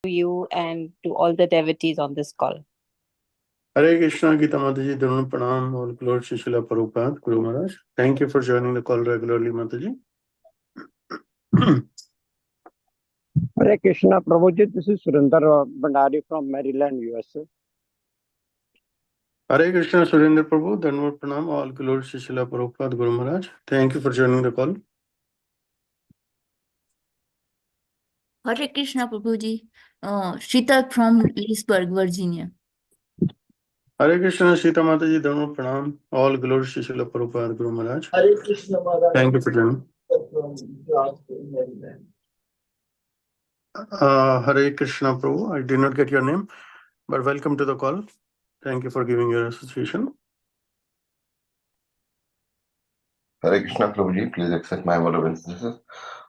to you and to all the devotees on this call. Hare Krishna, Gita Mataji, Dharma Pranam, all glory to Srila Prabhupada, Guru Maharaj. Thank you for joining the call regularly, Mataji. Hare Krishna, Prabhuji. This is Surinder Bandari from Maryland, USA. Hare Krishna, Surendra Prabhu, Dharma Pranam, all glory to Srila Prabhupada, Guru Maharaj. Thank you for joining the call. Hare Krishna, Prabhuji. Shita from Leesburg, Virginia. Hare Krishna, Sita Mataji, Dharma Pranam, all glory to Srila Prabhupada, Guru Maharaj. Hare Krishna, Maharaj. Thank you for joining. Hare Krishna, Prabhu. I did not get your name, but welcome to the call. Thank you for giving your association. Hare Krishna, Prabhuji. Please accept my obeisances.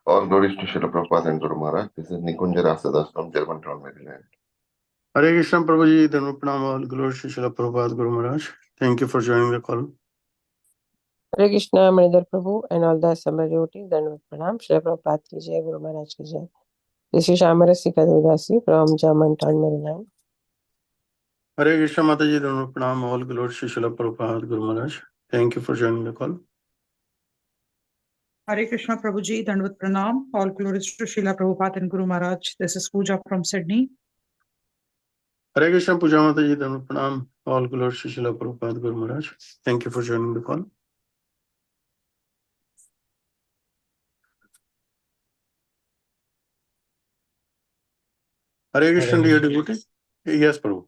All glories to Srila Prabhupada and Guru Maharaj. This is Nikunja Rasadas from Germantown, Maryland. Hare Krishna, Prabhuji, Dharma Pranam, all glory to Srila Prabhupada, Guru Maharaj. Thank you for joining the call. Hare Krishna, Manidhar Prabhu, and all the assembled devotees, Dandavat Pranam, Srila Prabhupada ki jai, Guru Maharaj ki jai. This is Shamarasi Kadudasi from Germantown, Maryland. Hare Krishna, Mataji, Dharma Pranam, all glory to Srila Prabhupada, Guru Maharaj. Thank you for joining the call. Hare Krishna, Prabhuji, Dandavat Pranam. All glories to Srila Prabhupada and Guru Maharaj. This is Pooja from Sydney. Hare Krishna, Puja Mataji, Dharma Pranam, all glory to Srila Prabhupada, Guru Maharaj. Thank you for joining the call. Hare Krishna, dear devotee. Yes, Prabhu.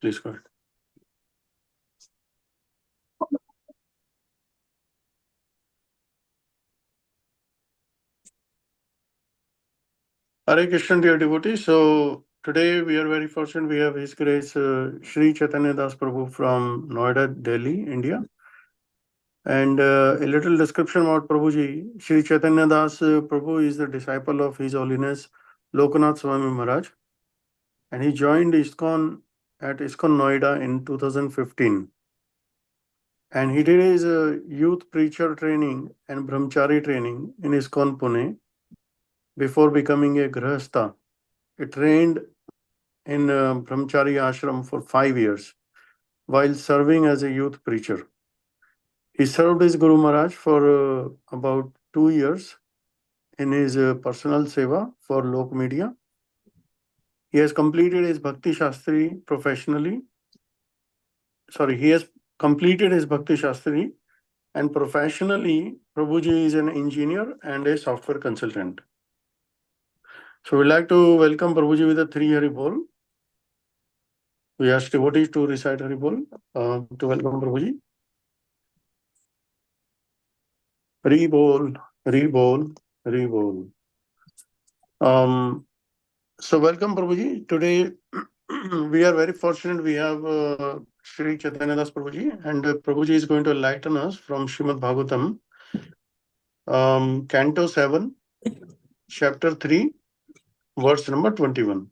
Please go ahead. Hare Krishna, dear devotee. So today we are very fortunate. We have His Grace Sri Chaitanya Das Prabhu from Noida, Delhi, India. And a little description about Prabhuji. Sri Chaitanya Das Prabhu is the disciple of His Holiness Lokanath Swami Maharaj. And he joined ISKCON at ISKCON Noida in 2015. And he did his youth preacher training and brahmachari training in ISKCON Pune before becoming a grahastha. He trained in brahmachari ashram for 5 years while serving as a youth preacher. He served his Guru Maharaj for about 2 years in his personal seva for Lok Media. He has completed his Bhakti Shastri professionally. He has completed his Bhakti Shastri, and professionally, Prabhuji is an engineer and a software consultant. So we'd like to welcome Prabhuji with a 3 Hari Bol. We ask devotees to recite Hari Bol to welcome Prabhuji. Hari Bol, Hari Bol, Hari Bol. So welcome Prabhuji. Today we are very fortunate. We have Sri Chaitanya Das Prabhuji, and Prabhuji is going to enlighten us from Srimad Bhagvatam, Canto 7, Chapter 3, verse number 21.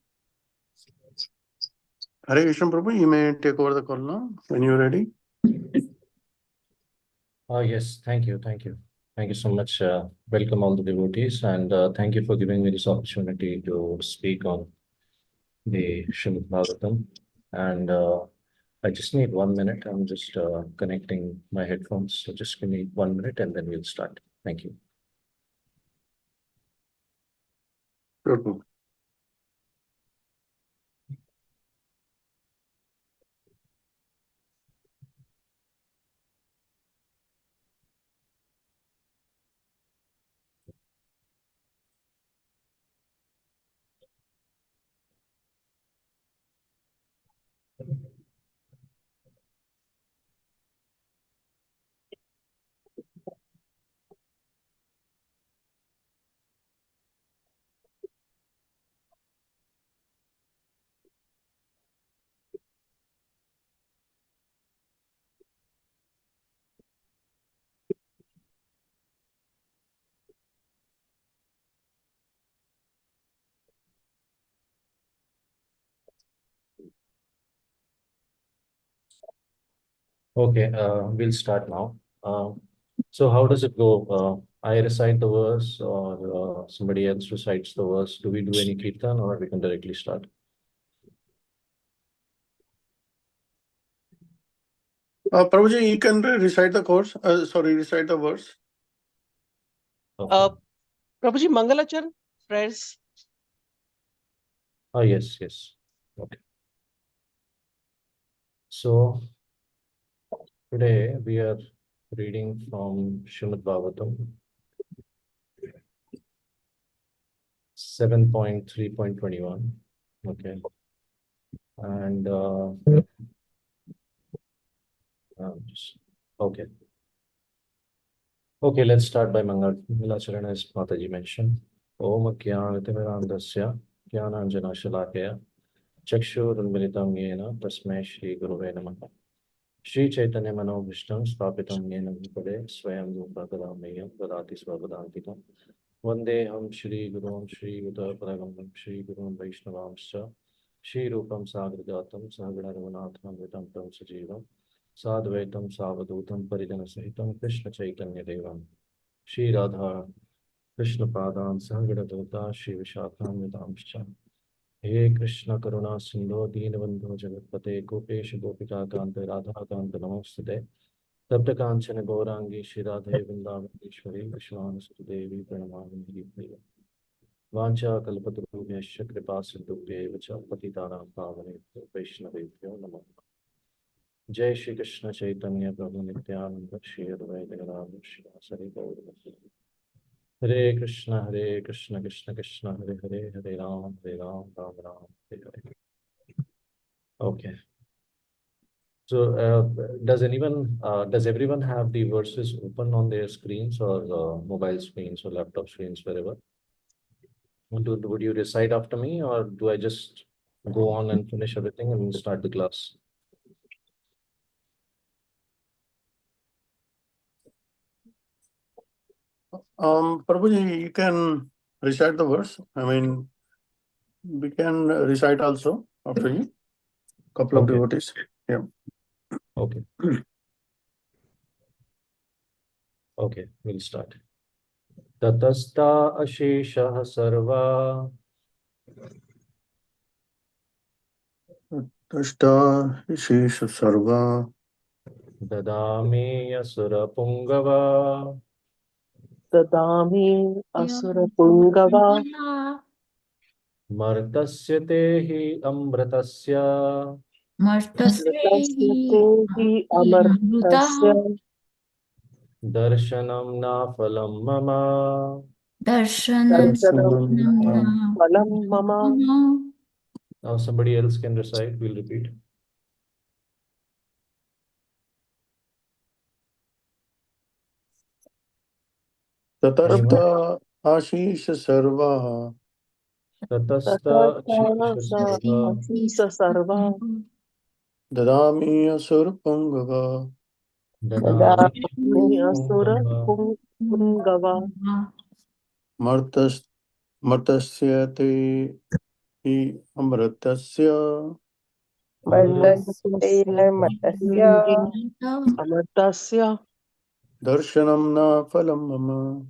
Hare Krishna Prabhu, you may take over the call now when you're ready. Yes, thank you. Thank you so much. Welcome all the devotees, and thank you for giving me this opportunity to speak on the Srimad Bhagavatam. And I just need 1 minute. I'm just connecting my headphones. So just give me 1 minute and then we'll start. Thank you. Sure, Prabhu. Okay, we'll start now. So how does it go? I recite the verse or somebody else recites the verse, do we do any kirtan or we can directly start? Prabhuji, you can recite the course. Recite the verse. Okay. Prabhuji, Mangalachan prayers. Oh, yes, yes. Okay. So today we are reading from Srimad Bhagvatam 7.3.21. Okay. And okay. Okay, let's start by Mangalacharan as Mataji mentioned. Om Jnanatimirandasya Jnananjana Shalakaya Chakshurunmilitam Yena Tasmai Shri Guruve Namaha. Shri Chaitanya Manobhishtam Sthapitam Yena Bhupade Swayam Bhupadamayam Dadati Svabhadantitam Vandeham Shri Gurum Shri Uda Paragamam Shri Gurum Vaishnavamscha Shri Rupam Sagradatam Sagara Raghunathan Vitam Tam Sajivam Sadvaitam Savadutam Parijana Sahitam Krishna Chaitanya Devam Shri Radha Krishna Padam Sangada Dutta Shri Vishakam Vidamscha He Krishna Karuna Sindhu Deenabandhu Jagatpate Gopesh Gopika Kanta Radha Kanta Namaste Tapta Kanchana Gaurangi Shri Radhe Vrindavaneshwari Vishwanasuti Devi Pranamami Priya Vancha Kalpatarubhyasya Kripa Sindhubhya Vacha Patitanam Pavanebhyo Vaishnavebhyo Namo Jai Shri Krishna Chaitanya Prabhu Nityananda Shri Advaita Gadadhar Shivasari Gauravanti Hare Krishna Krishna Krishna Hare Hare Hare Ram Ram Ram Hare Hare. Okay. So does everyone have the verses open on their screens or mobile screens or laptop screens, wherever? Would you recite after me, or do I just go on and finish everything and start the class? Prabhuji, you can recite the verse. I mean, we can recite also after you. Couple of Okay. devotees. Yeah. Okay. Okay, we'll start. Tatasta asheshah sarva Tashta Shesha Sarva dadami asura pungava Dadami Asura Pungava martasya tehi amratasya Mrtasyatehi Amartasya darshanam na phalam mama. Darshanam Phalam Mama. Now somebody else can recite, we'll repeat. Tatasta Ashisha Sarva Tatastha Shesha Asisa Sarva Dadami Asur Pungava Dadami Dadami Asura Pungava Pungava Martasya Te Amratasya Martasya Amartasya Darshanam Na Phalam Mama.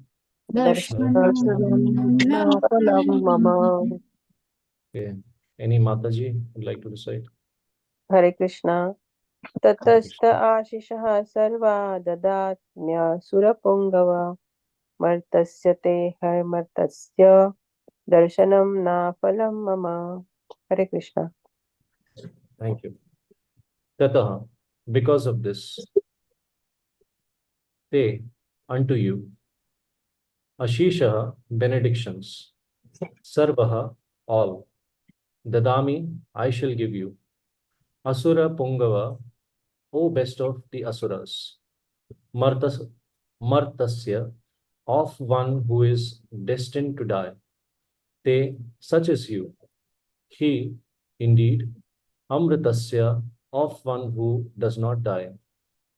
Darshanam Phalam Mama. Okay. Any Mataji would like to recite? Hare Krishna. Hare Tatastha Krishna. Ashishah Sarva Dadatnya Surapungava Martasya Te Martasya Darshanam Na Phalam Mama. Hare Krishna. Thank you. Tataha, because of this, te, unto you, Ashisha, benedictions, Sarvaha, all, Dadami, I shall give you, Asura Pungava, O best of the Asuras, Martasya, of one who is destined to die, Te, such as you, he, indeed, Amritasya, of one who does not die,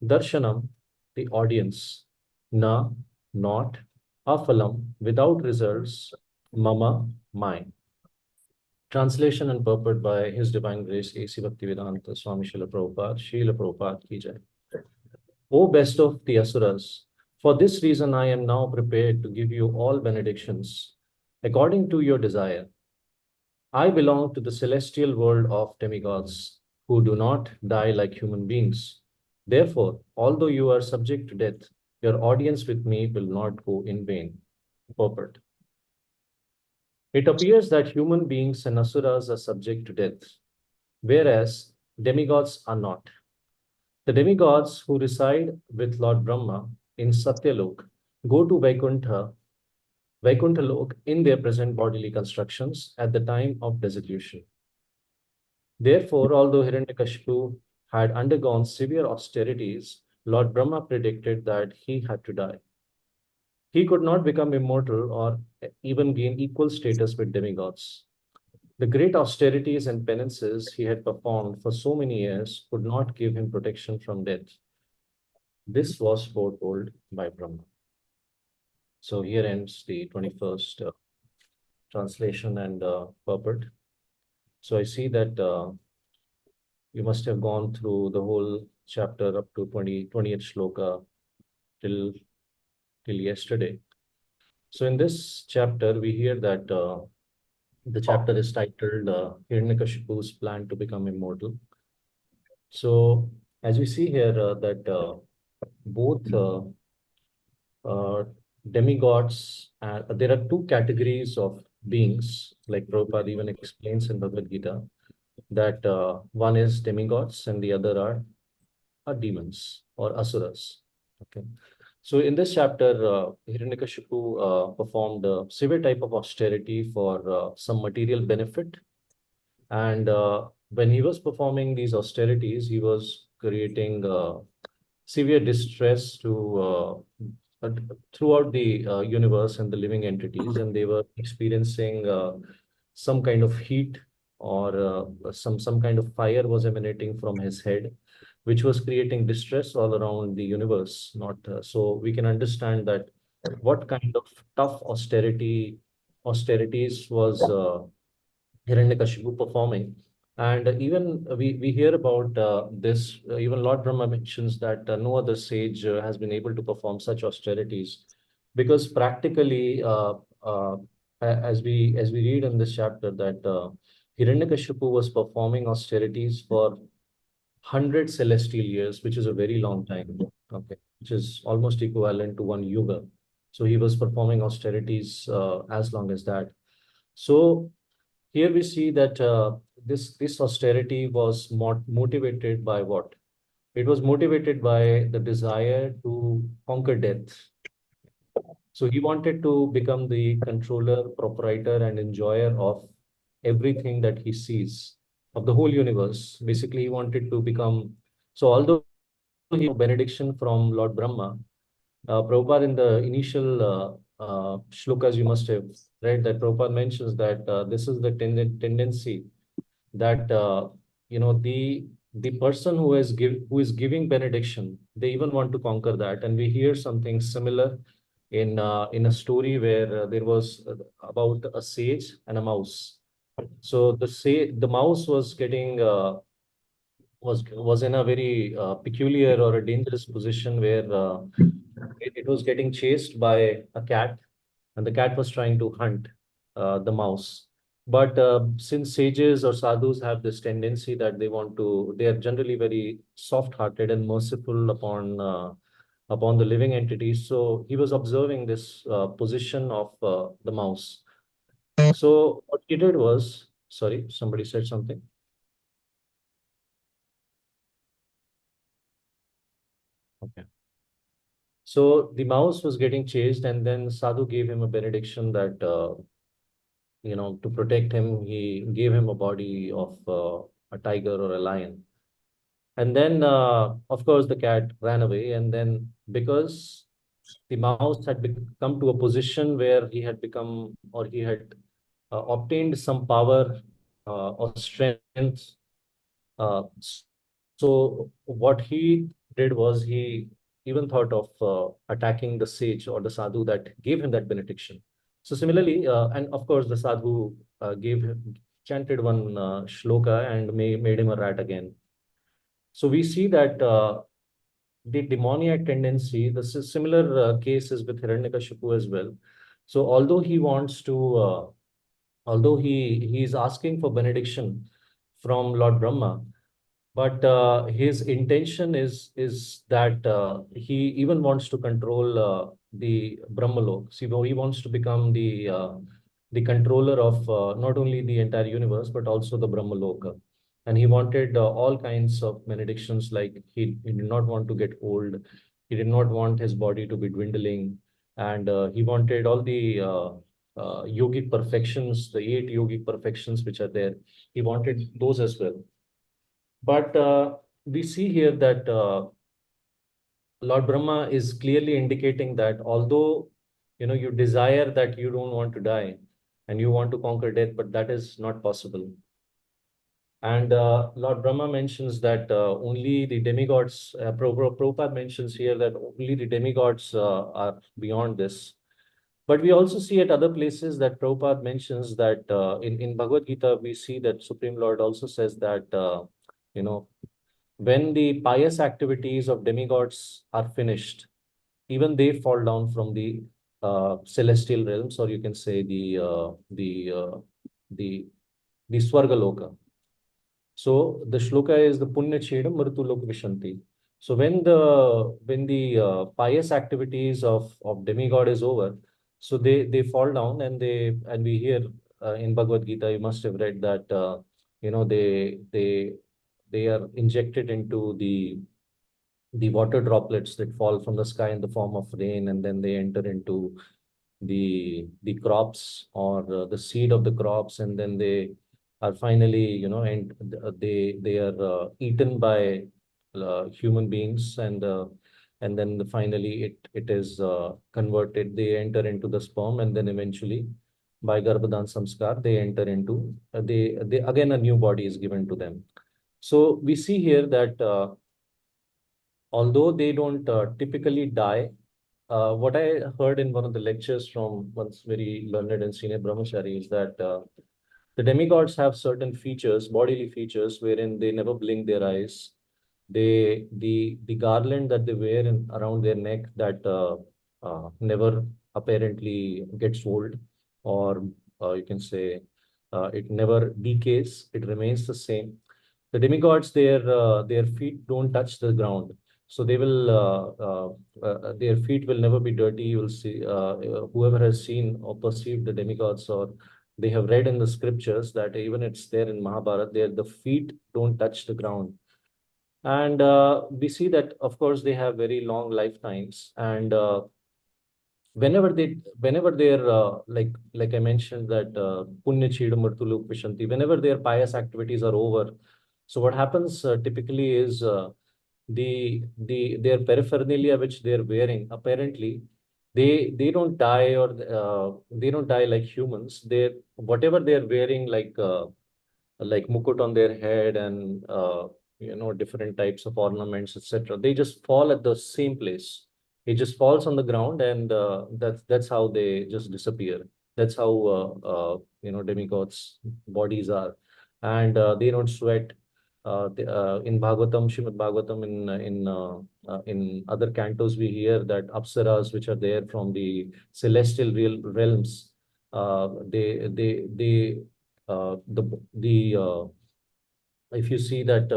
Darshanam, the audience, Na, not, Afalam, without results, Mama, mine. Translation and purport by His Divine Grace A.C. Bhaktivedanta Swami Srila Prabhupada, Srila Prabhupada ki jai. O best of the Asuras, For this reason, I am now prepared to give you all benedictions according to your desire. I belong to the celestial world of demigods who do not die like human beings. Therefore, although you are subject to death, your audience with me will not go in vain. Purport. It appears that human beings and asuras are subject to death, whereas demigods are not. The demigods who reside with Lord Brahma in Satyalok go to Vaikuntha Lok in their present bodily constructions at the time of dissolution. Therefore, although Hiranyakashipu had undergone severe austerities, Lord Brahma predicted that he had to die. He could not become immortal or even gain equal status with demigods. The great austerities and penances he had performed for so many years could not give him protection from death. This was foretold by Brahma. So here ends the 21st translation and purport. So I see that you must have gone through the whole chapter up to 20th shloka till yesterday. So in this chapter, we hear that the chapter is titled Hiranyakashipu's plan to become immortal. So as we see here that both demigods, there are two categories of beings, like Prabhupada even explains in Bhagavad Gita, that one is demigods and the other are demons or asuras. Okay. So in this chapter, Hiranyakashipu performed a severe type of austerity for some material benefit. And when he was performing these austerities, he was creating severe distress to throughout the universe and the living entities, and they were experiencing some kind of heat or some kind of fire was emanating from his head, which was creating distress all around the universe. Not so we can understand that what kind of tough austerities was Hiranyakashipu performing. And even we hear about this, even Lord Brahma mentions that no other sage has been able to perform such austerities, because practically, as we read in this chapter, that Hiranyakashipu was performing austerities for 100 celestial years, which is a very long time, okay, which is almost equivalent to one yuga. So he was performing austerities as long as that. So here we see that this austerity was motivated by what? It was motivated by the desire to conquer death. So he wanted to become the controller, proprietor, and enjoyer of everything that he sees, of the whole universe. Basically, he wanted to become. So although he had benediction from Lord Brahma, Prabhupada in the initial shlokas you must have read, that Prabhupada mentions that this is the tendency that the person who is giving benediction, they even want to conquer that. And we hear something similar in a story where there was about a sage and a mouse. So the mouse was getting was in a very peculiar or a dangerous position where it was getting chased by a cat, and the cat was trying to hunt the mouse. But since sages or sadhus have this tendency that they are generally very soft-hearted and merciful upon the living entities. So he was observing this position of the mouse. So what he did was, sorry, somebody said something. Okay. So the mouse was getting chased, and then Sadhu gave him a benediction that, to protect him, he gave him a body of a tiger or a lion. And then, of course, the cat ran away. And then, because the mouse had come to a position where he had become, or he had obtained some power or strength. So what he did was he even thought of attacking the sage or the sadhu that gave him that benediction. So similarly, and of course, the sadhu chanted one shloka and made him a rat again. So we see that the demoniac tendency. This is similar cases with Hiranyakashipu as well. So although he is asking for benediction from Lord Brahma, but his intention is that he even wants to control the Brahmalok. See, he wants to become the controller of not only the entire universe but also the Brahmaloka. And he wanted all kinds of benedictions, like he did not want to get old, he did not want his body to be dwindling, and he wanted all the yogic perfections, the 8 yogic perfections which are there. He wanted those as well. But we see here that Lord Brahma is clearly indicating that although you desire that you don't want to die and you want to conquer death, but that is not possible. And Lord Brahma mentions that only the demigods, Prabhupada mentions here that only the demigods are beyond this. But we also see at other places that Prabhupada mentions that in Bhagavad Gita, we see that Supreme Lord also says that, when the pious activities of demigods are finished, even they fall down from the celestial realms, or you can say the Swargaloka. So the shloka is the Punya Chedam Mritulok Vishanti. So when the pious activities of demigod is over, so they fall down, and we hear in Bhagavad Gita, you must have read that they are injected into the water droplets that fall from the sky in the form of rain, and then they enter into the crops, or the seed of the crops, and then they are finally and they are eaten by human beings, and then finally it is converted. They enter into the sperm, and then eventually by Garbhadan Samskar they enter into they again a new body is given to them. So we see here that although they don't typically die, what I heard in one of the lectures from one's very learned and senior brahmachari is that the demigods have certain features, bodily features, wherein they never blink their eyes. The garland that they wear around their neck, that never apparently gets old, or you can say it never decays. It remains the same. The demigods, their feet don't touch the ground, so they will their feet will never be dirty. You will see whoever has seen or perceived the demigods, or they have read in the scriptures that even it's there in Mahabharata, the feet don't touch the ground. And we see that, of course, they have very long lifetimes, and whenever they're like I mentioned that punya chidam martulu vishanti, whenever their pious activities are over, so what happens typically is their paraphernalia which they're wearing, apparently they don't die, or they don't die like humans. They, whatever they're wearing, like mukut on their head, and different types of ornaments, etc., they just fall at the same place. It just falls on the ground, and that's how they just disappear. That's how demigods bodies are. And they don't sweat. In Bhagavatam, Srimad Bhagavatam, in other cantos, we hear that apsaras which are there from the celestial realms, they the if you see that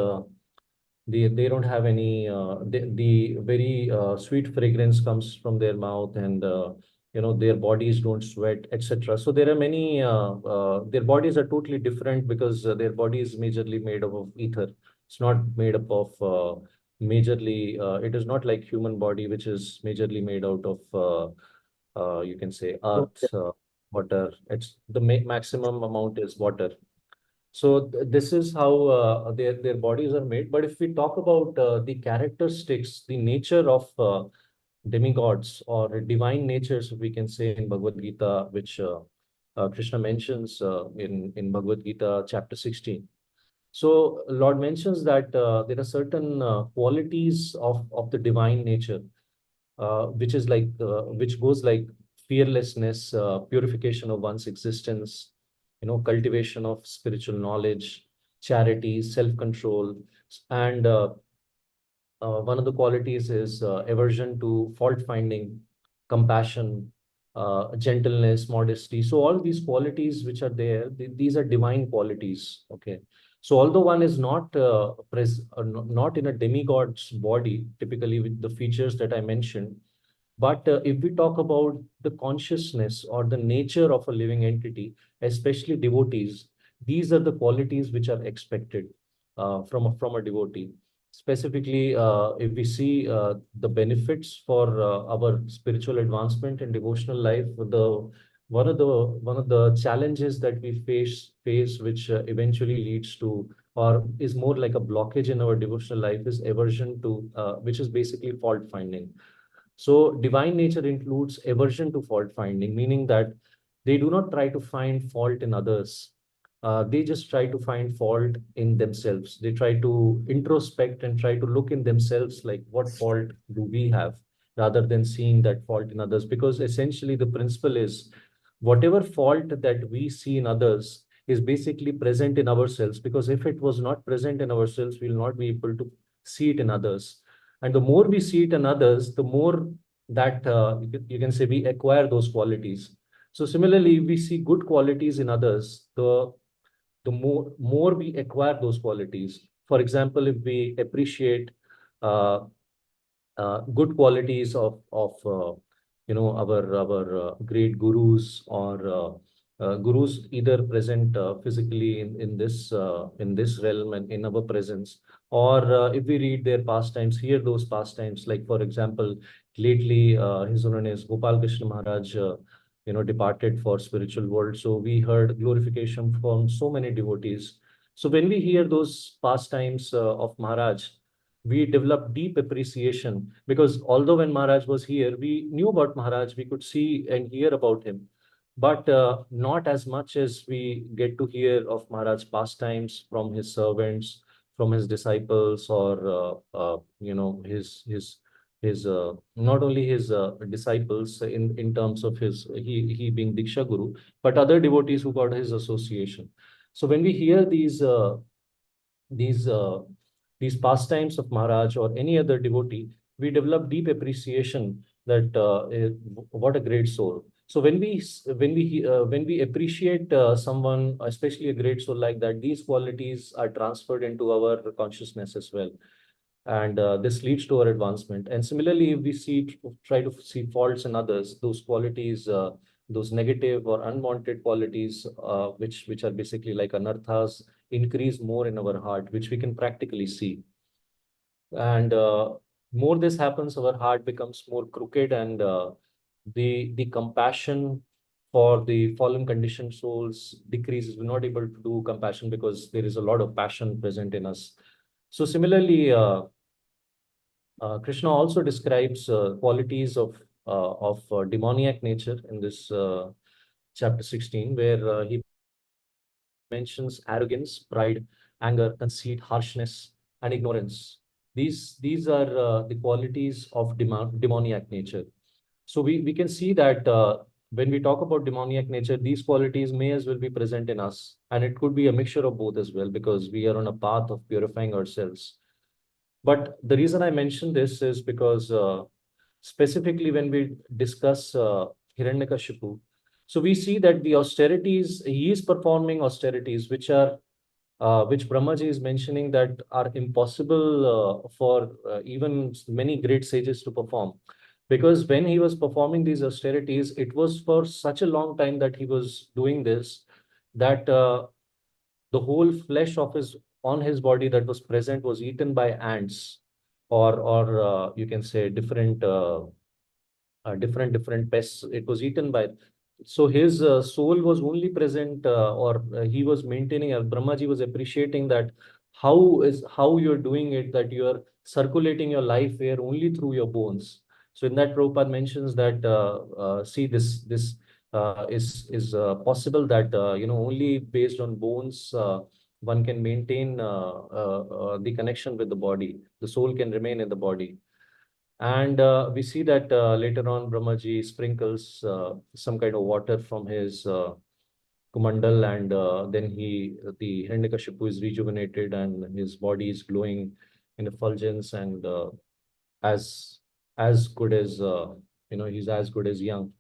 they don't have any the very sweet fragrance comes from their mouth, and their bodies don't sweat, etc. So there are many their bodies are totally different, because their body is majorly made up of ether. It's not made up of majorly it is not like human body, which is majorly made out of you can say earth, water. It's the maximum amount is water. So this is how their bodies are made. But if we talk about the characteristics, the nature of demigods, or divine natures, we can say, in Bhagavad Gita, which Krishna mentions in Bhagavad Gita chapter 16. So Lord mentions that there are certain qualities of the divine nature, which goes like fearlessness, purification of one's existence, cultivation of spiritual knowledge, charity, self-control, and one of the qualities is aversion to fault finding, compassion, gentleness, modesty. So all these qualities which are there, these are divine qualities. Okay. So although one is not not in a demigod's body, typically with the features that I mentioned, but if we talk about the consciousness or the nature of a living entity, especially devotees, these are the qualities which are expected from a devotee. Specifically, if we see the benefits for our spiritual advancement and devotional life, the one of the challenges that we face, which eventually leads to or is more like a blockage in our devotional life, is aversion to, which is basically fault finding. So divine nature includes aversion to fault finding, meaning that they do not try to find fault in others. They just try to find fault in themselves. They try to introspect and try to look in themselves, like what fault do we have, rather than seeing that fault in others. Because essentially the principle is whatever fault that we see in others is basically present in ourselves. Because if it was not present in ourselves, we'll not be able to see it in others. And the more we see it in others, the more that you can say we acquire those qualities. So similarly, if we see good qualities in others, the more we acquire those qualities. For example, if we appreciate uh, good qualities of our great gurus, or gurus either present physically in this realm and in our presence, or if we read their pastimes, hear those pastimes, like for example, lately His Holiness Gopal Krishna Maharaj departed for spiritual world. So we heard glorification from so many devotees. So when we hear those pastimes of Maharaj, we developed deep appreciation, because although when Maharaj was here, we knew about Maharaj, we could see and hear about him, but not as much as we get to hear of Maharaj's pastimes from his servants, from his disciples, or his not only his disciples in terms of his he being Diksha Guru, but other devotees who got his association. So when we hear these uh, these pastimes of Maharaj or any other devotee, we develop deep appreciation that what a great soul. So when we appreciate someone, especially a great soul like that, these qualities are transferred into our consciousness as well, and this leads to our advancement. And similarly, if we try to see faults in others, those qualities, those negative or unwanted qualities, which are basically like anarthas, increase more in our heart, which we can practically see. And more this happens, our heart becomes more crooked, and the compassion for the fallen conditioned souls decreases. We're not able to do compassion because there is a lot of passion present in us. So similarly, Krishna also describes qualities of demoniac nature in this chapter 16, where he mentions arrogance, pride, anger, conceit, harshness, and ignorance. These are the qualities of demoniac nature. So we can see that when we talk about demoniac nature, these qualities may as well be present in us. And it could be a mixture of both as well, because we are on a path of purifying ourselves. But the reason I mention this is because specifically when we discuss Hiranyakashipu, so we see that the austerities, he is performing austerities which Brahmaji is mentioning that are impossible for even many great sages to perform. Because when he was performing these austerities, it was for such a long time that he was doing this, that the whole flesh of his on his body that was present was eaten by ants, or you can say different pests. It was eaten by. So his soul was only present, or he was maintaining. Brahmaji was appreciating that how you're doing it, that you are circulating your life here only through your bones. So in that, Prabhupada mentions that see this is possible, that only based on bones one can maintain the connection with the body. The soul can remain in the body. And we see that later on, Brahmaji sprinkles some kind of water from his kumandal, and then the Hiranyakashipu is rejuvenated and his body is glowing in effulgence and as good as he's as good as young.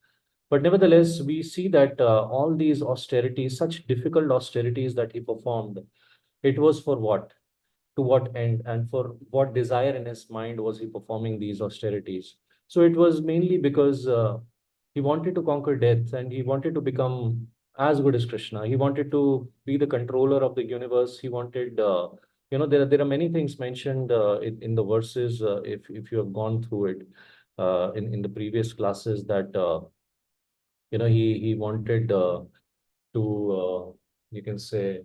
But nevertheless, we see that all these austerities, such difficult austerities that he performed, it was for what? To what end and for what desire in his mind was he performing these austerities? So it was mainly because he wanted to conquer death and he wanted to become as good as Krishna. He wanted to be the controller of the universe. He wanted, there are many things mentioned in the verses, if you have gone through it in the previous classes, that he wanted to you can say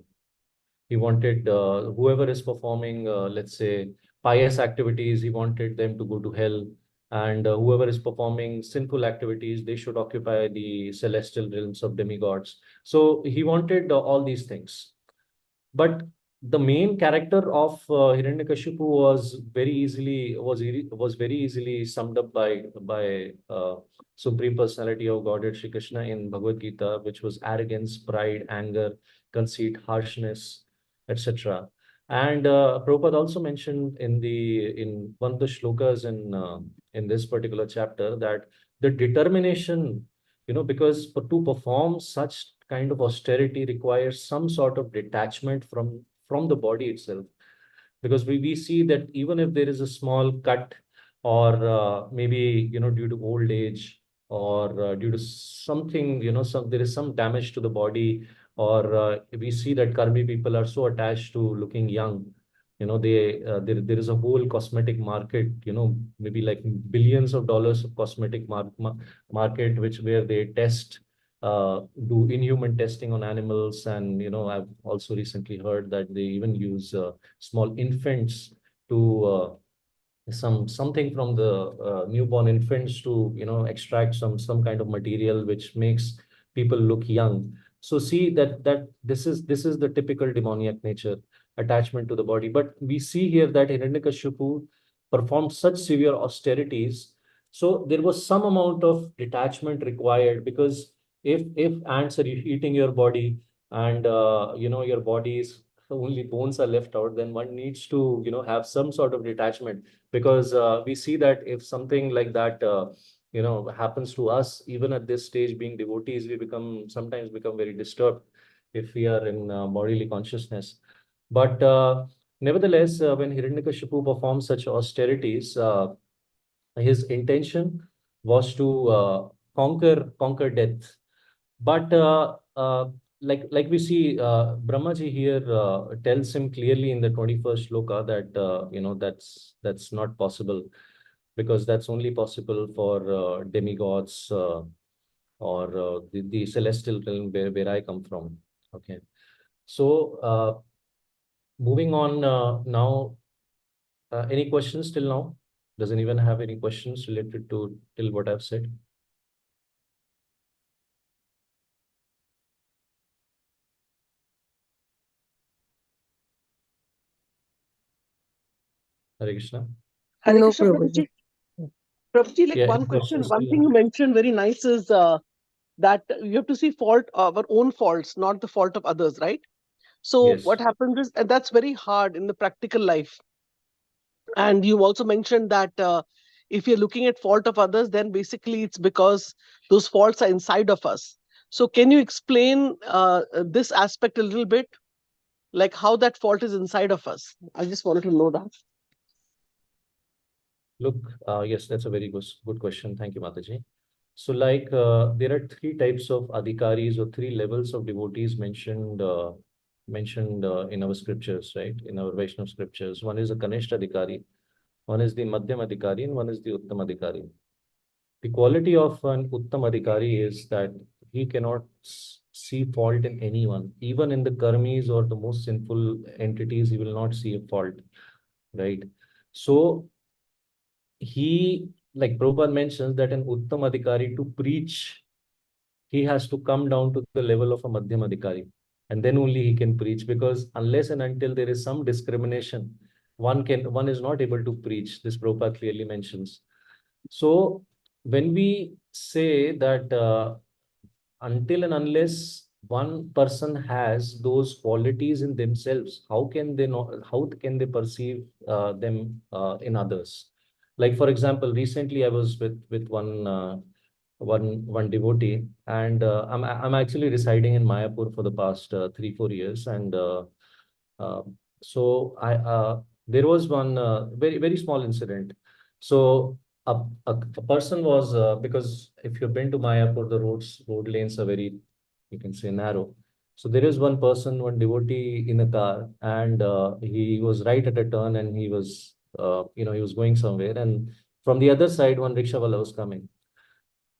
he wanted whoever is performing let's say pious activities, he wanted them to go to hell, and whoever is performing sinful activities, they should occupy the celestial realms of demigods. So he wanted all these things. But the main character of Hiranyakashipu was very easily summed up by Supreme Personality of Godhead Shri Krishna in Bhagavad Gita, which was arrogance, pride, anger, conceit, harshness, etc. And Prabhupada also mentioned in one of the shlokas in this particular chapter that the determination, because to perform such kind of austerity requires some sort of detachment from the body itself, because we see that even if there is a small cut, or maybe due to old age, or due to something, there is some damage to the body, or we see that karmi people are so attached to looking young. There is a whole cosmetic market, maybe like billions of dollars of cosmetic market, where they test, do inhuman testing on animals. And I've also recently heard that they even use small infants to something from the newborn infants to extract some kind of material which makes people look young. So see that this is the typical demoniac nature, attachment to the body. But we see here that Hiranyakashipu performed such severe austerities, so there was some amount of detachment required, because if ants are eating your body, and your body's only bones are left out, then one needs to have some sort of detachment, because we see that if something like that happens to us, even at this stage, being devotees, we sometimes become very disturbed if we are in bodily consciousness. But nevertheless, when Hiranyakashipu performs such austerities, his intention was to conquer death. But like we see, Brahmaji here tells him clearly in the 21st shloka that that's not possible, because that's only possible for demigods, or the celestial realm where I come from. Okay, so moving on now. Any questions till now? Does anyone have any questions related to till what I've said? Hare Krishna. Hare No, Krishna, Prabhuji. Prabhuji. Prabhuji, like Yeah, one any question, questions one till thing now? you mentioned very nice is that you have to see fault, our own faults, not the fault of others, right? So Yes. what happens is, and that's very hard in the practical life. And you also mentioned that if you're looking at fault of others, then basically it's because those faults are inside of us. So can you explain this aspect a little bit, like how that fault is inside of us? I just wanted to know that. Look, yes, that's a very good question. Thank you, Mataji. So, like, there are three types of adhikaris, or three levels of devotees mentioned in our scriptures, right? In our Vaishnava scriptures. One is the Kanishta adhikari, one is the Madhyam adhikari, and one is the Uttam adhikari. The quality of an Uttam adhikari is that he cannot see fault in anyone, even in the karmis or the most sinful entities. He will not see a fault, right? So he, like Prabhupada mentions, that an Uttam adhikari, to preach, he has to come down to the level of a Madhyam adhikari, and then only he can preach, because unless and until there is some discrimination, one is not able to preach. This Prabhupada clearly mentions. So when we say that until and unless one person has those qualities in themselves, how can they know, how can they perceive them in others? Like, for example, recently I was with one devotee, and I'm actually residing in Mayapur for the past 3-4 years, and uh, so I there was one very small incident. So a person was because if you've been to Mayapur, the road lanes are very, you can say, narrow. So there is one person, one devotee in a car, and he was right at a turn, and he was he was going somewhere, and from the other side one rickshawala was coming.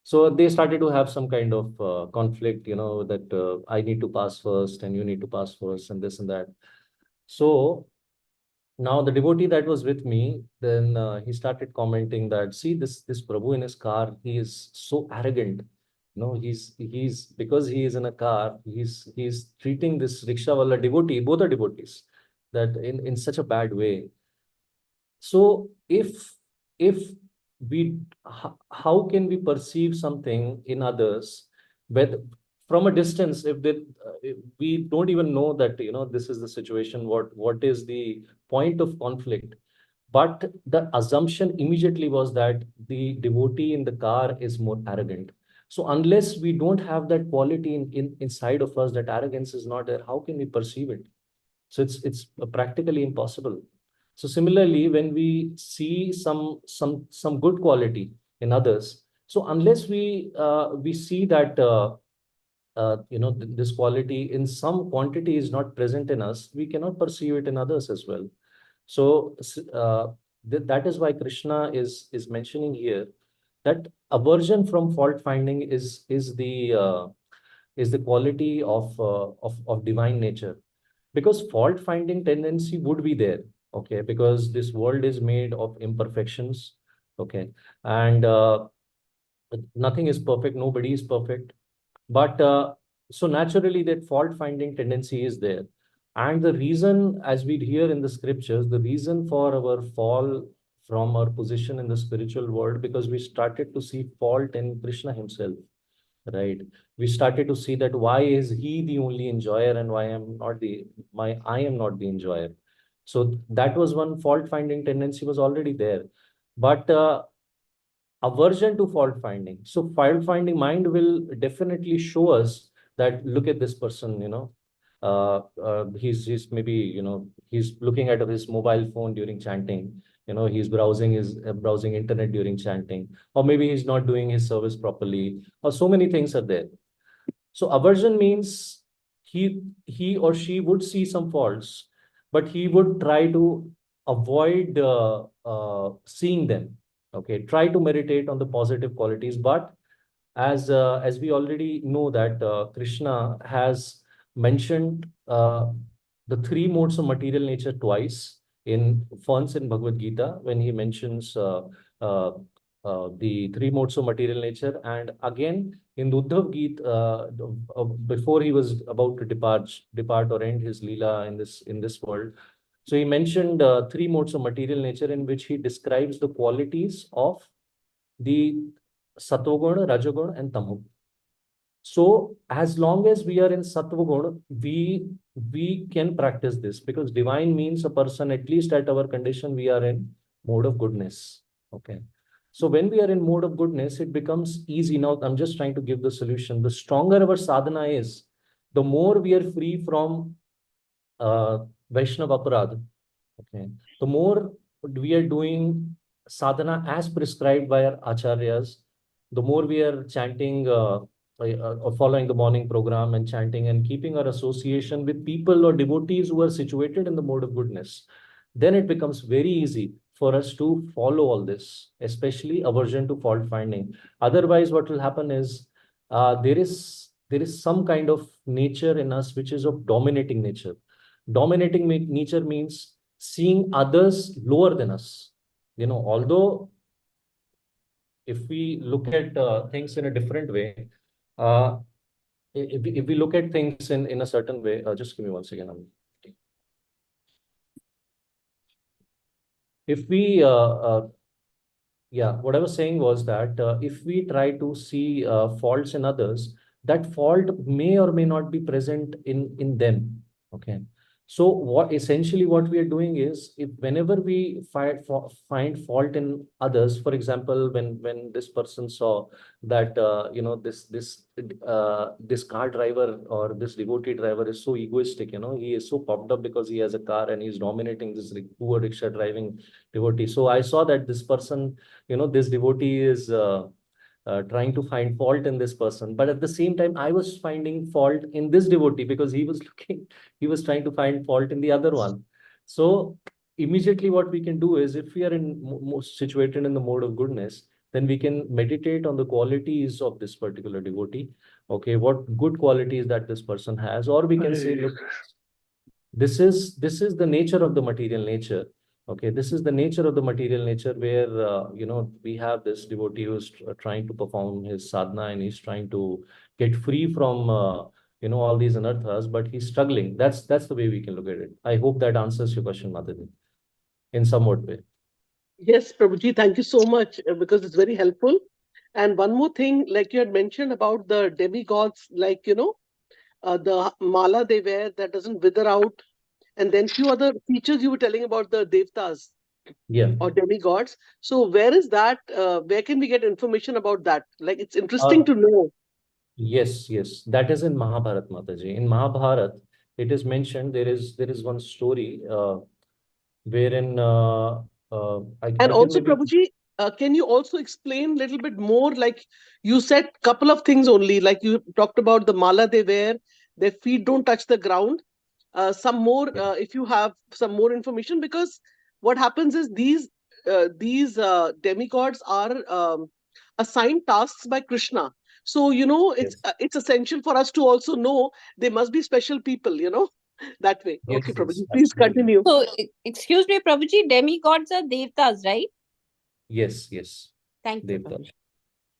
So they started to have some kind of conflict, that I need to pass first and you need to pass first and this and that. So now the devotee that was with me, then he started commenting that, see, this Prabhu in his car, he is so arrogant. He's because he is in a car, he's treating this rickshawala devotee, both are devotees, that in such a bad way. So if we how can we perceive something in others, with from a distance, if we don't even know that this is the situation, what is the point of conflict, but the assumption immediately was that the devotee in the car is more arrogant. So unless we don't have that quality inside of us, that arrogance is not there, how can we perceive it? So it's practically impossible. So similarly, when we see some good quality in others, so unless we see that this quality in some quantity is not present in us, we cannot perceive it in others as well. So that is why Krishna is mentioning here that aversion from fault finding is the quality of divine nature, because fault finding tendency would be there, okay, because this world is made of imperfections, okay, and nothing is perfect, nobody is perfect, but so naturally that fault finding tendency is there. And the reason, as we hear in the scriptures, the reason for our fall from our position in the spiritual world, because we started to see fault in Krishna himself, right? We started to see that why is he the only enjoyer and why I am not the enjoyer. So that was one fault finding tendency was already there. But aversion to fault finding, so fault finding mind will definitely show us that look at this person, he's maybe, he's looking at his mobile phone during chanting, he's browsing internet during chanting, or maybe he's not doing his service properly, or so many things are there. So aversion means he or she would see some faults, but he would try to avoid seeing them. Okay, try to meditate on the positive qualities. But as we already know that Krishna has mentioned the three modes of material nature twice, in once in Bhagavad Gita when he mentions uh, the three modes of material nature, and again in the Uddhav Gita before he was about to depart or end his leela in this world. So he mentioned three modes of material nature in which he describes the qualities of the Satoguna, Rajoguna, and Tamoguna. So as long as we are in Sattva Guna, we can practice this, because divine means a person, at least at our condition, we are in mode of goodness. Okay. So when we are in mode of goodness, it becomes easy. Now I'm just trying to give the solution. The stronger our sadhana is, the more we are free from Vaishnava Aparadha. Okay. The more we are doing sadhana as prescribed by our acharyas, the more we are chanting or following the morning program and chanting and keeping our association with people or devotees who are situated in the mode of goodness, then it becomes very easy for us to follow all this, especially aversion to fault finding. Otherwise, what will happen is there is some kind of nature in us which is of dominating nature. Dominating nature means seeing others lower than us. Although if we look at things in a different way, uh, if we look at things in a certain way, just give me 1 second. If we, yeah, what I was saying was that if we try to see faults in others, that fault may or may not be present in them. Okay. So what essentially what we are doing is, if whenever we find fault in others, for example, when this person saw that this car driver or this devotee driver is so egoistic, he is so puffed up because he has a car and he's dominating this poor rickshaw driving devotee. So I saw that this person, this devotee is trying to find fault in this person, but at the same time I was finding fault in this devotee because he was trying to find fault in the other one. So immediately what we can do is, if we are situated in the mode of goodness, then we can meditate on the qualities of this particular devotee. Okay, what good qualities that this person has, or we can say, look, this is the nature of the material nature. Okay, this is the nature of the material nature, where we have this devotee who's trying to perform his sadhana, and he's trying to get free from all these anarthas, but he's struggling. That's the way we can look at it. I hope that answers your question, Madhavi, in somewhat way. Yes, Prabhuji, thank you so much, because it's very helpful. And one more thing, like you had mentioned about the demigods, like, the mala they wear that doesn't wither out. And then few other features you were telling about the devtas Yeah. or demigods. So where is that? Where can we get information about that? Like, it's interesting to know. Yes, that is in Mahabharat, Mataji. In Mahabharat, it is mentioned, there is one story wherein I And can also, maybe. Prabhuji, can you also explain a little bit more? Like, you said couple of things only, like you talked about the mala they wear, their feet don't touch the ground. Some more, if you have some more information, because what happens is these demigods are assigned tasks by Krishna. So, Yes. it's essential for us to also know they must be special people, that way. Yes, Okay, yes, Prabhuji, please absolutely. continue. So, excuse me, Prabhuji, demigods are devtas, right? Yes. Thank you, Devta. Prabhuji.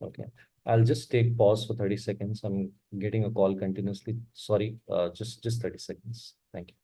Okay. I'll just take pause for 30 seconds. I'm getting a call continuously. Sorry, just 30 seconds. Thank you.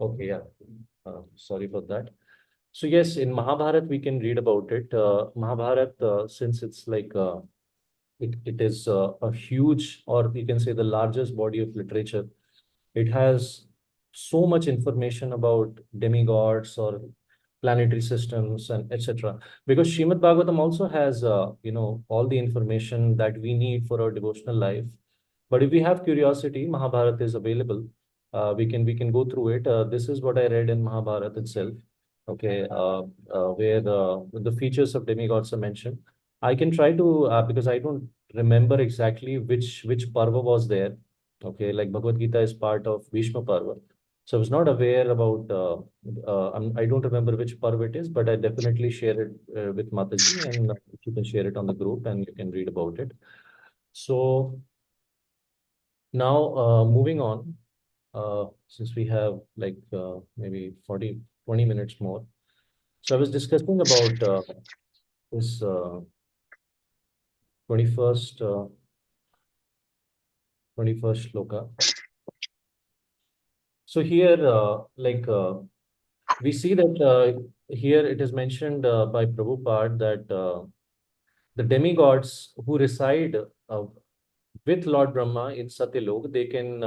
Okay, yeah. Sorry for that. So yes, in Mahabharat, we can read about it. Mahabharat, since it's like it is a huge, or we can say the largest body of literature. It has so much information about demigods or planetary systems and etc. Because Srimad Bhagavatam also has all the information that we need for our devotional life. But if we have curiosity, Mahabharata is available. We can go through it. This is what I read in Mahabharata itself. Okay, where the features of demigods are mentioned. I can try to because I don't remember exactly which parva was there. Okay, like Bhagavad Gita is part of Bhishma Parva. So I was not aware about, I don't remember which parva it is, but I definitely share it with Mataji, and you can share it on the group and you can read about it. So now moving on, since we have like maybe 20 minutes more. So I was discussing about this 21st shloka. So here, we see that here it is mentioned by Prabhupada that the demigods who reside with Lord Brahma in Satyalok, they can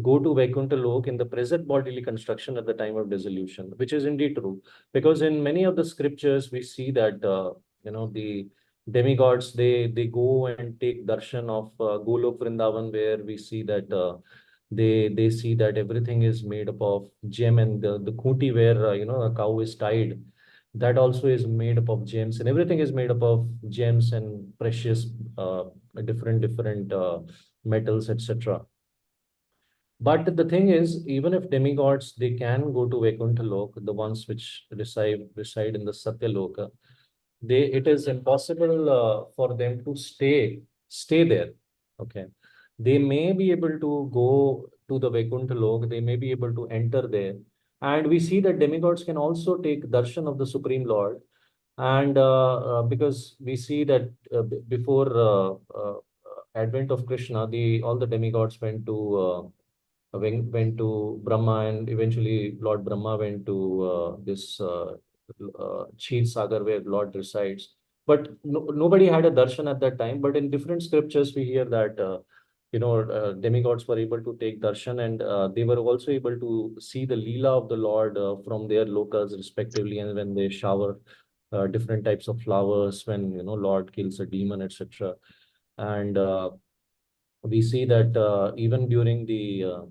go to Vaikuntha Lok in the present bodily construction at the time of dissolution, which is indeed true. Because in many of the scriptures, we see that, the demigods, they go and take darshan of Golok Vrindavan, where we see that they see that everything is made up of gem, and the khuti where a cow is tied, that also is made up of gems, and everything is made up of gems and precious different metals, etc. But the thing is, even if demigods, they can go to Vaikuntha Lok, the ones which reside in the Satya Loka, it is impossible for them to stay there. Okay, they may be able to go to the Vaikuntha Lok, they may be able to enter there, and we see that demigods can also take darshan of the Supreme Lord, and because we see that before advent of Krishna, all the demigods went to Brahma, and eventually Lord Brahma went to this Kshir Sagar where Lord resides. But nobody had a darshan at that time. But in different scriptures, we hear that demigods were able to take darshan, and they were also able to see the leela of the Lord from their lokas respectively, and when they shower different types of flowers, when Lord kills a demon, etc. And we see that even during the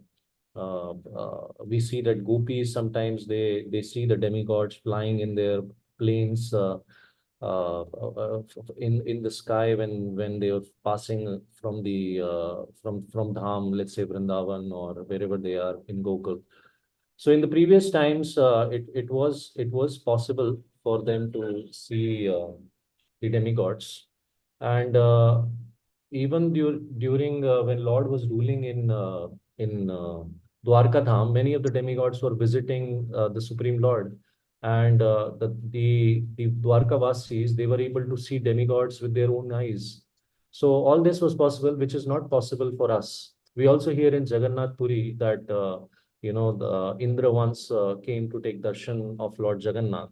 we see that gopis sometimes they see the demigods flying in their planes in the sky when they are passing from the from Dham, let's say Vrindavan or wherever they are in Gokul. So in the previous times, it was possible for them to see the demigods, and even during when Lord was ruling in Dwarka Dham, many of the demigods were visiting the Supreme Lord, and the Dwarka Vasis, they were able to see demigods with their own eyes. So all this was possible, which is not possible for us. We also hear in Jagannath Puri that the Indra once came to take darshan of Lord Jagannath,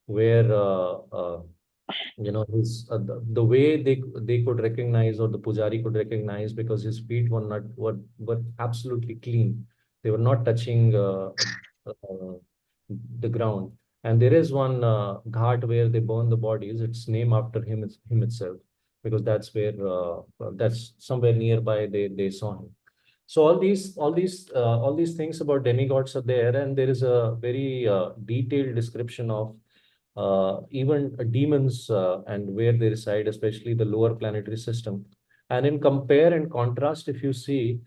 where the way they could recognize, or the pujari could recognize, because his feet were absolutely clean. They were not touching uh, the ground. And there is one ghat where they burn the bodies. It's named after him itself, because that's somewhere nearby they saw him. So all these things about demigods are there, and there is a very detailed description of even demons and where they reside, especially the lower planetary system. And in compare and contrast, if you see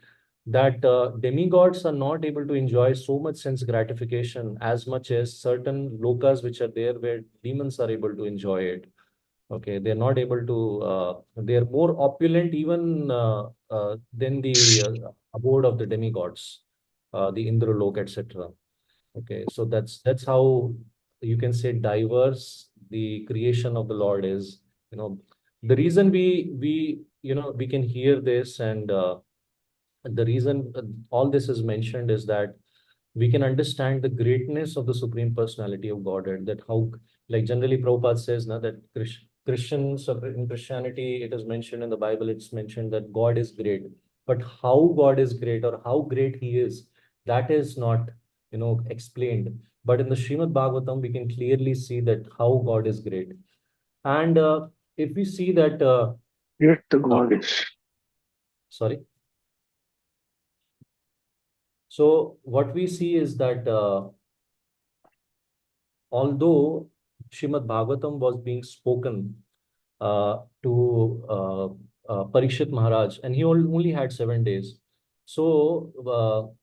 that demigods are not able to enjoy so much sense gratification as much as certain lokas which are there where demons are able to enjoy it. Okay, they're not able to, they're more opulent even than the abode of the demigods, the Indralok, etc. Okay, so that's how you can say diverse the creation of the Lord is. The reason we can hear this, and the reason all this is mentioned is that we can understand the greatness of the Supreme Personality of Godhead. That how, like generally Prabhupada says now, that Christians, in Christianity, it is mentioned in the Bible, it's mentioned that God is great. But how God is great, or how great He is, that is not explained. But in the Srimad Bhagavatam, we can clearly see that how God is great. And if we see that Yet the God is. sorry. So what we see is that although Srimad Bhagavatam was being spoken to Parikshit Maharaj, and he only had 7 days. So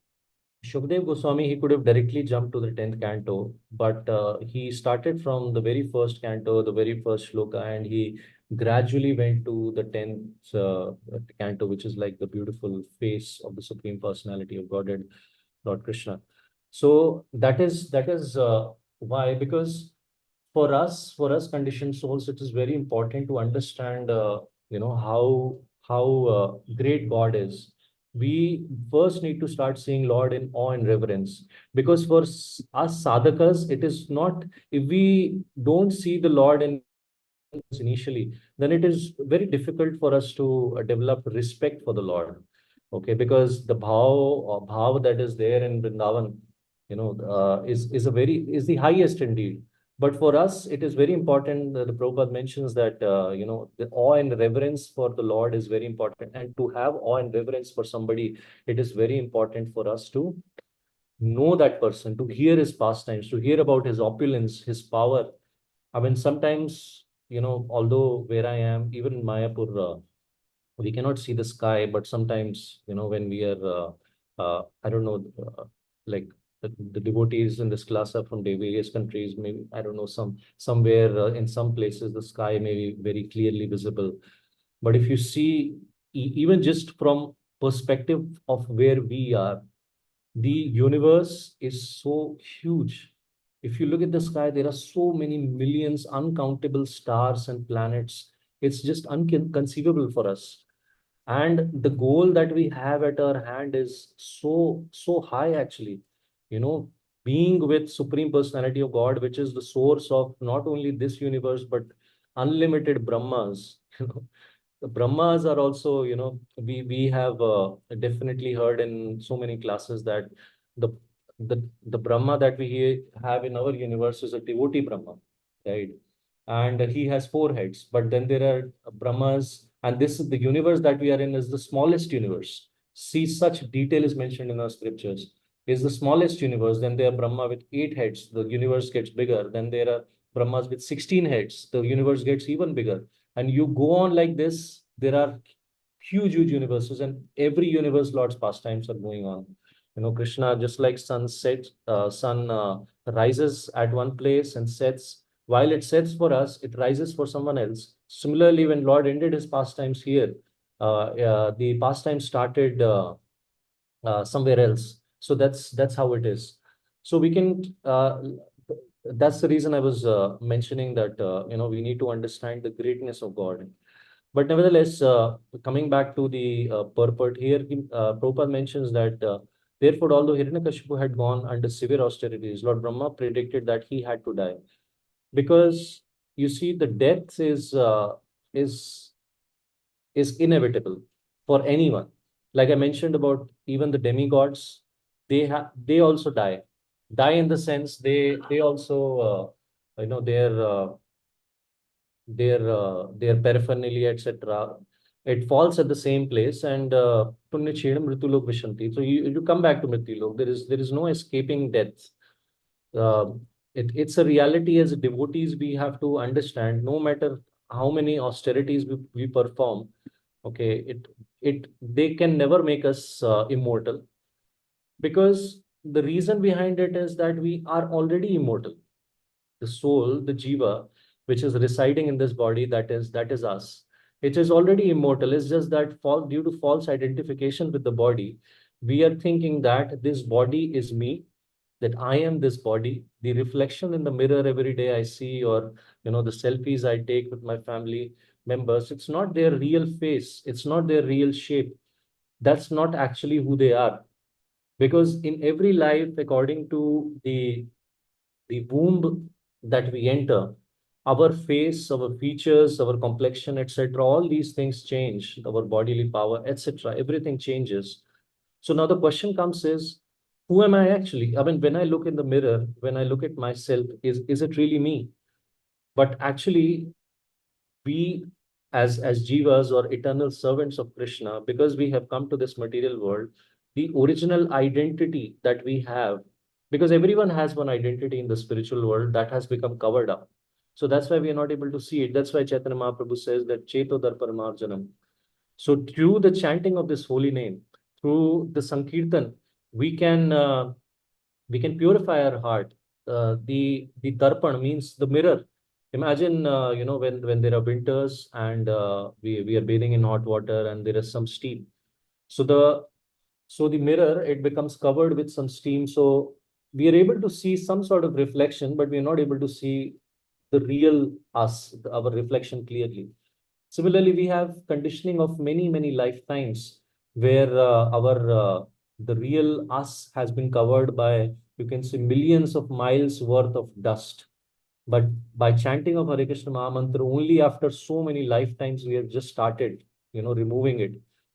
Shukdev Goswami, he could have directly jumped to the 10th canto, but he started from the very first canto, the very first shloka, and he gradually went to the 10th canto, which is like the beautiful face of the Supreme Personality of Godhead, Lord Krishna. So that is why, because for us conditioned souls, it is very important to understand how great God is. We first need to start seeing Lord in awe and reverence, because for us sadhakas, it is not, if we don't see the Lord in initially, then it is very difficult for us to develop respect for the Lord. Okay, because the bhav that is there in Vrindavan, is the highest indeed. But for us, it is very important. The Prabhupada mentions that the awe and reverence for the Lord is very important, and to have awe and reverence for somebody, it is very important for us to know that person, to hear his pastimes, to hear about his opulence, his power, I mean, sometimes, although where I am, even in Mayapur, we cannot see the sky, but sometimes, when we are, I don't know, like the devotees in this class are from the various countries, maybe, I don't know, somewhere in some places, the sky may be very clearly visible. But if you see, even just from perspective of where we are, the universe is so huge. If you look at the sky, there are so many millions, uncountable stars and planets. It's just unconceivable for us. And the goal that we have at our hand is so high, actually. Being with Supreme Personality of God, which is the source of not only this universe, but unlimited Brahmas. The Brahmas are also, we have definitely heard in so many classes that the the Brahma that we have in our universe is a devotee Brahma, right? And he has 4 heads. But then there are Brahmas, and this is the universe that we are in is the smallest universe. See, such detail is mentioned in our scriptures. Is the smallest universe. Then there are Brahma with 8 heads. The universe gets bigger. Then there are Brahmas with 16 heads. The universe gets even bigger. And you go on like this. There are huge universes, and every universe Lord's pastimes are going on. Krishna, just like sun rises at one place and sets. While it sets for us, it rises for someone else. Similarly, when Lord ended his pastimes here, the pastime started somewhere else. So that's how it is. So we can. That's the reason I was mentioning that we need to understand the greatness of God. But nevertheless, coming back to the purport here, Prabhupada mentions that therefore, although Hiranyakashipu had gone under severe austerities, Lord Brahma predicted that he had to die, because you see, the death is is inevitable for anyone. Like I mentioned about even the demigods, they also die. Die in the sense they also their paraphernalia, etc. It falls at the same place, and punya chedam mrityulok vishanti. So you come back to mrityulok. There is no escaping death. Uh, it's a reality. As devotees, we have to understand, no matter how many austerities we perform, okay, they can never make us immortal, because the reason behind it is that we are already immortal. The soul, the jiva, which is residing in this body, that is us. It is already immortal. It's just that due to false identification with the body, we are thinking that this body is me, that I am this body. The reflection in the mirror every day I see, or the selfies I take with my family members, it's not their real face, it's not their real shape. That's not actually who they are. Because in every life, according to the womb that we enter, our face, our features, our complexion, etc., all these things change, our bodily power, etc., everything changes. So now the question comes is, who am I actually? I mean, when I look in the mirror, when I look at myself, is it really me? But actually, we as jivas or eternal servants of Krishna, because we have come to this material world, the original identity that we have, because everyone has one identity in the spiritual world that has become covered up. So that's why we are not able to see it. That's why Chaitanya Mahaprabhu says that Cheto Darparamarjanam. So through the chanting of this holy name, through the Sankirtan, we can purify our heart. The darpan means the mirror. Imagine, when there are winters, and we are bathing in hot water and there is some steam. So the mirror, it becomes covered with some steam. So we are able to see some sort of reflection, but we are not able to see the real us, our reflection clearly. Similarly, we have conditioning of many lifetimes, where our the real us has been covered by, you can say, millions of miles worth of dust. But by chanting of Hare Krishna Mahamantra, only after so many lifetimes we have just started, removing it.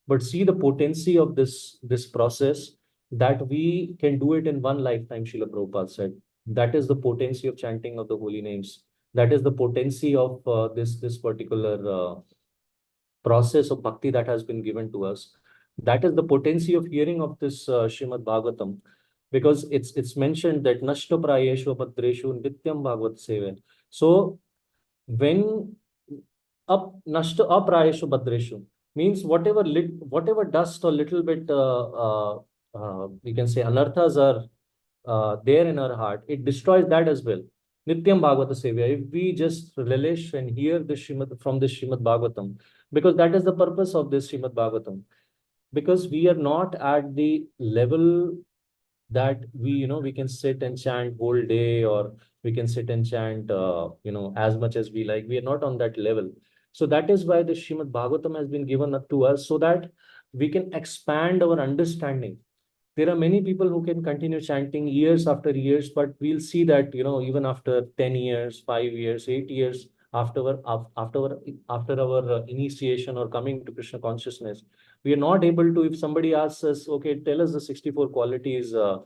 But see the potency of this process, that we can do it in one lifetime, Srila Prabhupada said. That is the potency of chanting of the holy names. That is the potency of this particular process of bhakti that has been given to us. That is the potency of hearing of this Srimad Bhagavatam, because it's mentioned that Nashto Prayeshu Padreshu Nityam Bhagavat Seven. So when up nashta aprayeshu bhadreshu means whatever dust or little bit we can say anarthas are there in our heart, it destroys that as well. Nityam Bhagavata Sevya. If we just relish and hear the Srimad from the Srimad Bhagavatam, because that is the purpose of this Srimad Bhagavatam, because we are not at the level that we can sit and chant whole day, or we can sit and chant as much as we like. We are not on that level. So that is why the Srimad Bhagavatam has been given up to us, so that we can expand our understanding. There are many people who can continue chanting years after years, but we'll see that even after 10 years, 5 years, 8 years after our initiation or coming to Krishna consciousness, we are not able to. If somebody asks us, okay, tell us the 64 qualities of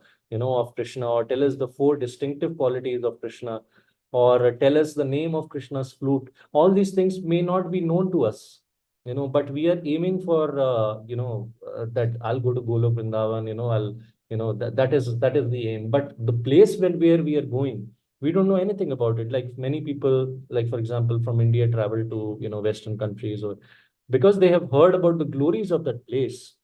Krishna, or tell us the 4 distinctive qualities of Krishna, or tell us the name of Krishna's flute, all these things may not be known to us, but we are aiming for that I'll go to Golok Vrindavan, I'll that is the aim. But the place where we are going, we don't know anything about it. Like many people, like for example from India, travel to Western countries, or because they have heard about the glories of that place.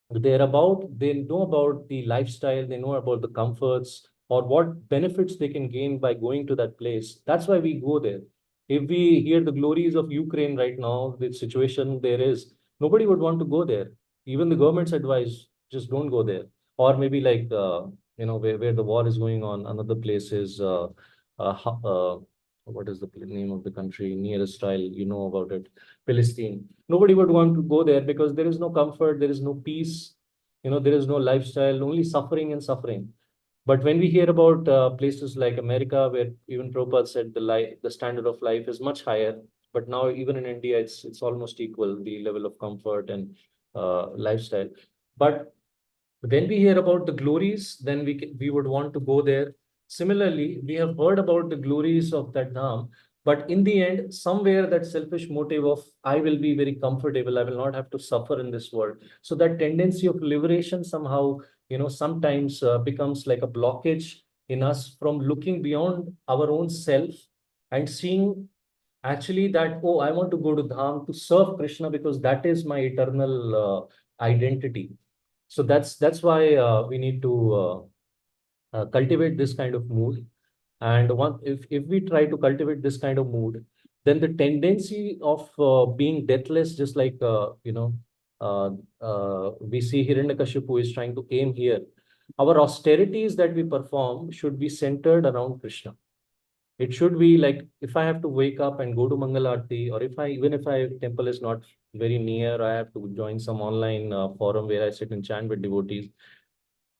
They know about the lifestyle, they know about the comforts, or what benefits they can gain by going to that place. That's why we go there. If we hear the glories of Ukraine right now, the situation there is, nobody would want to go there. Even the government's advice, just don't go there. Or maybe like where the war is going on, another place is what is the name of the country near Israel, about it, Palestine. Nobody would want to go there because there is no comfort, there is no peace, there is no lifestyle, only suffering and suffering. But when we hear about places like America, where even Prabhupada said the standard of life is much higher, but now even in India, it's almost equal, the level of comfort and lifestyle. But when we hear about the glories, then we would want to go there. Similarly, we have heard about the glories of that Dham, but in the end, somewhere that selfish motive of I will be very comfortable, I will not have to suffer in this world. So that tendency of liberation somehow, sometimes becomes like a blockage in us from looking beyond our own self and seeing actually that, oh, I want to go to Dham to serve Krishna because that is my eternal identity. So that's why we need to cultivate this kind of mood. And if we try to cultivate this kind of mood, then the tendency of being deathless, just like we see Hiranyakashipu is trying to aim here. Our austerities that we perform should be centered around Krishna. It should be like, if I have to wake up and go to Mangal Aarti, or even if I temple is not very near, I have to join some online forum where I sit and chant with devotees.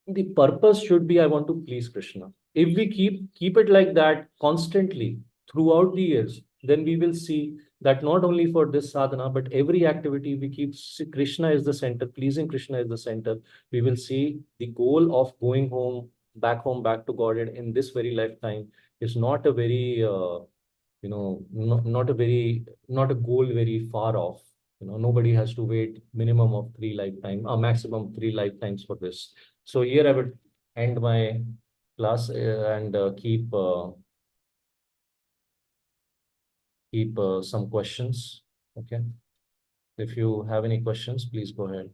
The purpose should be I want to please Krishna. If we keep it like that constantly throughout the years, then we will see that not only for this sadhana, but every activity we keep Krishna is the center, pleasing Krishna is the center. We will see the goal of going home, back to Godhead in this very lifetime is not a very not a goal very far off. Nobody has to wait minimum of 3 lifetime, or maximum 3 lifetimes for this. So here I would end my class and keep some questions. Okay. If you have any questions, please go ahead.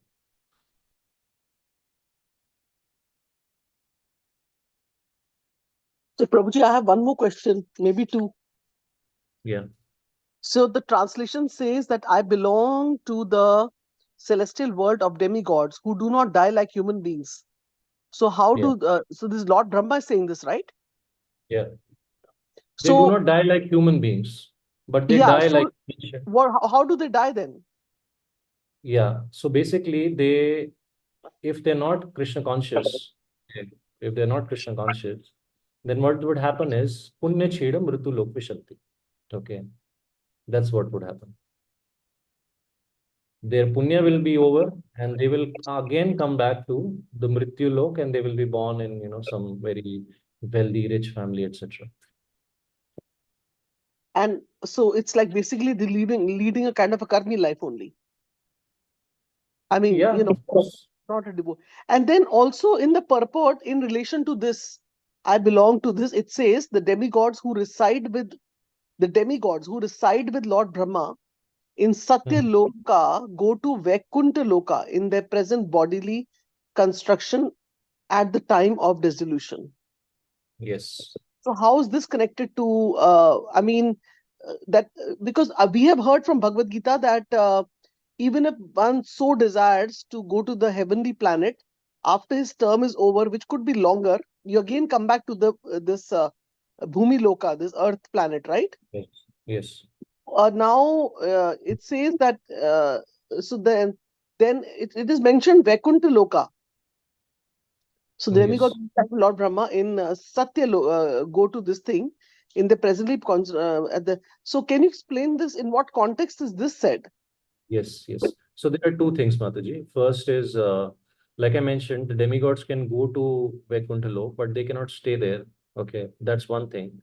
So, Prabhuji, I have one more question, maybe 2. Yeah. So the translation says that I belong to the celestial world of demigods who do not die like human beings. So how Yeah. so this Lord Brahma is saying this, right? Yeah. They do So not die like human beings, but they yeah, die so like how do they die then? Yeah. So basically, if they're not Krishna conscious, if they're not Krishna conscious, then what would happen is Punya Cheda Mritu Lok Vishanti. Okay. That's what would happen. Their punya will be over and they will again come back to the Mrityu Lok, and they will be born in some very wealthy, rich family, etc. And so it's like basically the leading a kind of a karmi life only. I mean, Yeah, of course. not a devotee. And then also in the purport in relation to this, I belong to this, it says the demigods who reside with the demigods who reside with Lord Brahma in Satya Loka go to Vaikuntha Loka in their present bodily construction at the time of dissolution. Yes. So how is this connected to, because we have heard from Bhagavad Gita that even if one so desires to go to the heavenly planet, after his term is over, which could be longer, you again come back to this Bhumi Loka, this earth planet, right? Yes. Yes. Now it says that, so then it is mentioned Vaikuntha Loka. So the demigod Lord Brahma in go to this thing in the presently at the. So can you explain this? In what context is this said? Yes, yes. So there are two things, Mataji. First is, like I mentioned, the demigods can go to Vaikuntha Lok, but they cannot stay there. Okay, that's one thing.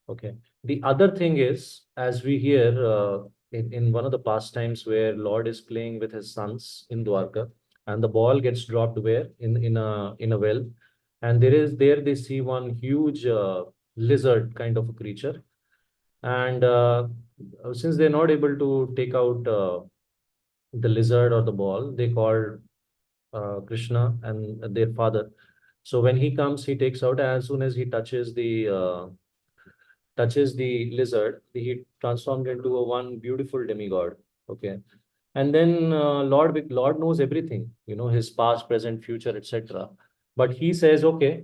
Okay. The other thing is, as we hear in one of the pastimes where Lord is playing with his sons in Dwarka, and the ball gets dropped where in a well, and there they see one huge lizard kind of a creature, and since they're not able to take out the lizard or the ball, they called Krishna and their father. So when he comes, he takes out, as soon as he touches the lizard, he transformed into a one beautiful demigod. Okay. And then Lord knows everything, his past, present, future, etc. But he says, okay,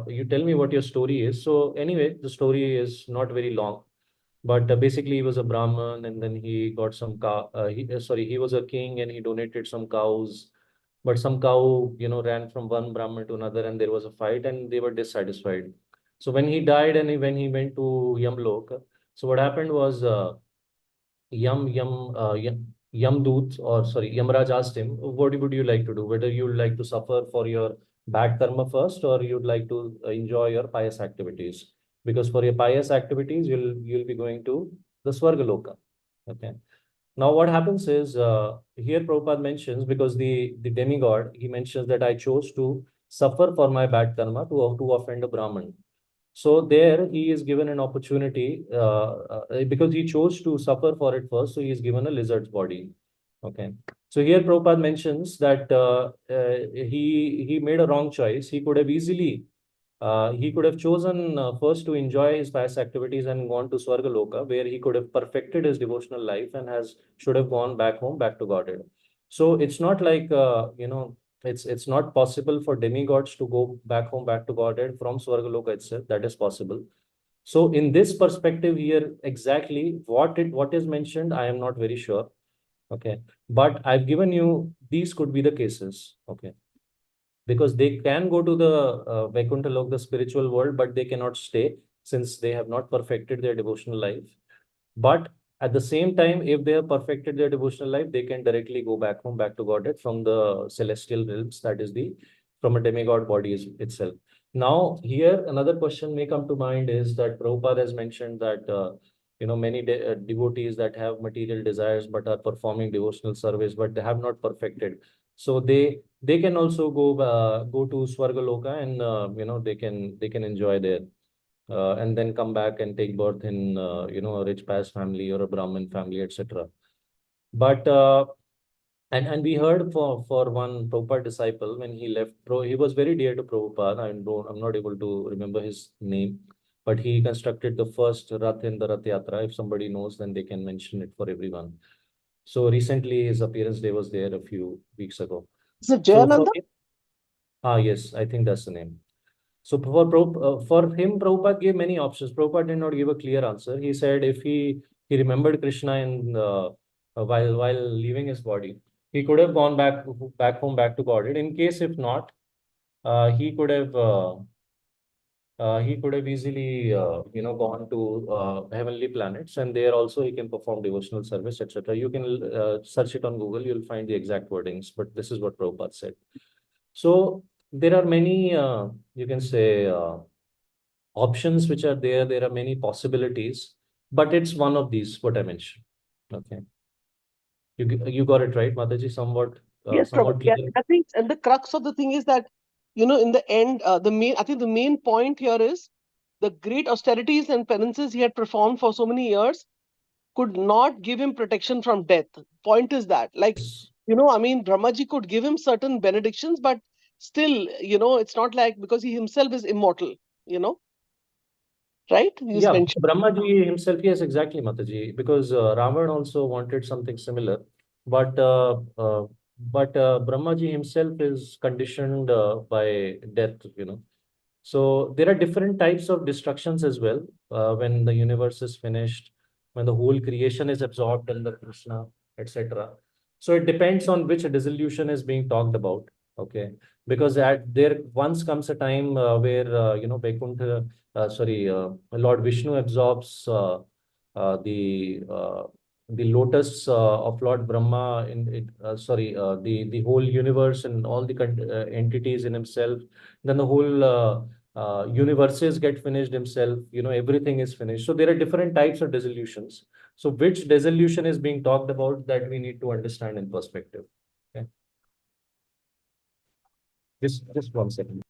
you tell me what your story is. So anyway, the story is not very long. But basically, he was a Brahmin, and then he got some cow. He was a king, and he donated some cows. But some cow, ran from one Brahmin to another, and there was a fight, and they were dissatisfied. So when he died, and when he went to Yamlok, so what happened was Yamdut, or sorry, Yamraj asked him, what would you like to do? Whether you would like to suffer for your bad karma first, or you'd like to enjoy your pious activities. Because for your pious activities, you'll be going to the Swargaloka. Okay. Now what happens is, here Prabhupada mentions, because the demigod, he mentions that I chose to suffer for my bad karma to offend a Brahman. So there he is given an opportunity, because he chose to suffer for it first. So he is given a lizard's body. Okay. So here Prabhupada mentions that he made a wrong choice. He could have chosen first to enjoy his past activities and gone to Swargaloka, where he could have perfected his devotional life and should have gone back home, back to Godhead. So it's not like, it's not possible for demigods to go back home, back to Godhead from Swargaloka itself. That is possible. So in this perspective here, exactly what is mentioned, I am not very sure. Okay. But I've given you, these could be the cases. Okay. Because they can go to the Vaikuntha Lok, the spiritual world, but they cannot stay since they have not perfected their devotional life. But at the same time, if they have perfected their devotional life, they can directly go back home, back to Godhead from the celestial realms, that is from a demigod body itself. Now, here another question may come to mind is that Prabhupada has mentioned that many devotees that have material desires but are performing devotional service, but they have not perfected. So they can also go to Swargaloka, and they can enjoy there. And then come back and take birth in a rich past family or a Brahmin family, etc. But and we heard for one Prabhupada disciple, when he left, he was very dear to Prabhupada. I'm not able to remember his name, but he constructed the first Rath in the Rath Yatra. If somebody knows, then they can mention it for everyone. So recently, his appearance day was there a few weeks ago. Is it Jayananda? Yes, I think that's the name. So for him, Prabhupada gave many options. Prabhupada did not give a clear answer. He said if he remembered Krishna while leaving his body, he could have gone back home, back to Godhead. In case if not, he could have easily gone to heavenly planets, and there also he can perform devotional service, etc. You can search it on Google. You'll find the exact wordings, but this is what Prabhupada said. So there are many, you can say, options which are there. There are many possibilities, but it's one of these, what I mentioned. Okay. You got it right, Mataji, somewhat. Yes, somewhat Prabhu. Yeah, clear. I think, and the crux of the thing is that, in the end, I think the main point here is the great austerities and penances he had performed for so many years could not give him protection from death. Point is that, like, I mean, Brahmaji could give him certain benedictions, but still, it's not like because he himself is immortal, right? He's Yeah, mentioned. Brahmaji himself, yes, exactly, Mataji, because Ravan also wanted something similar, but Brahmaji himself is conditioned by death, So there are different types of destructions as well. When the universe is finished, when the whole creation is absorbed in the Krishna, etc. So it depends on which dissolution is being talked about. Okay, because there once comes a time where Vaikuntha, Lord Vishnu absorbs uh, the uh, the lotus of Lord Brahma in it. The whole universe and all the entities in himself. Then the whole universes get finished himself. Everything is finished. So there are different types of dissolutions. So which dissolution is being talked about, that we need to understand in perspective. Okay. Just 1 second.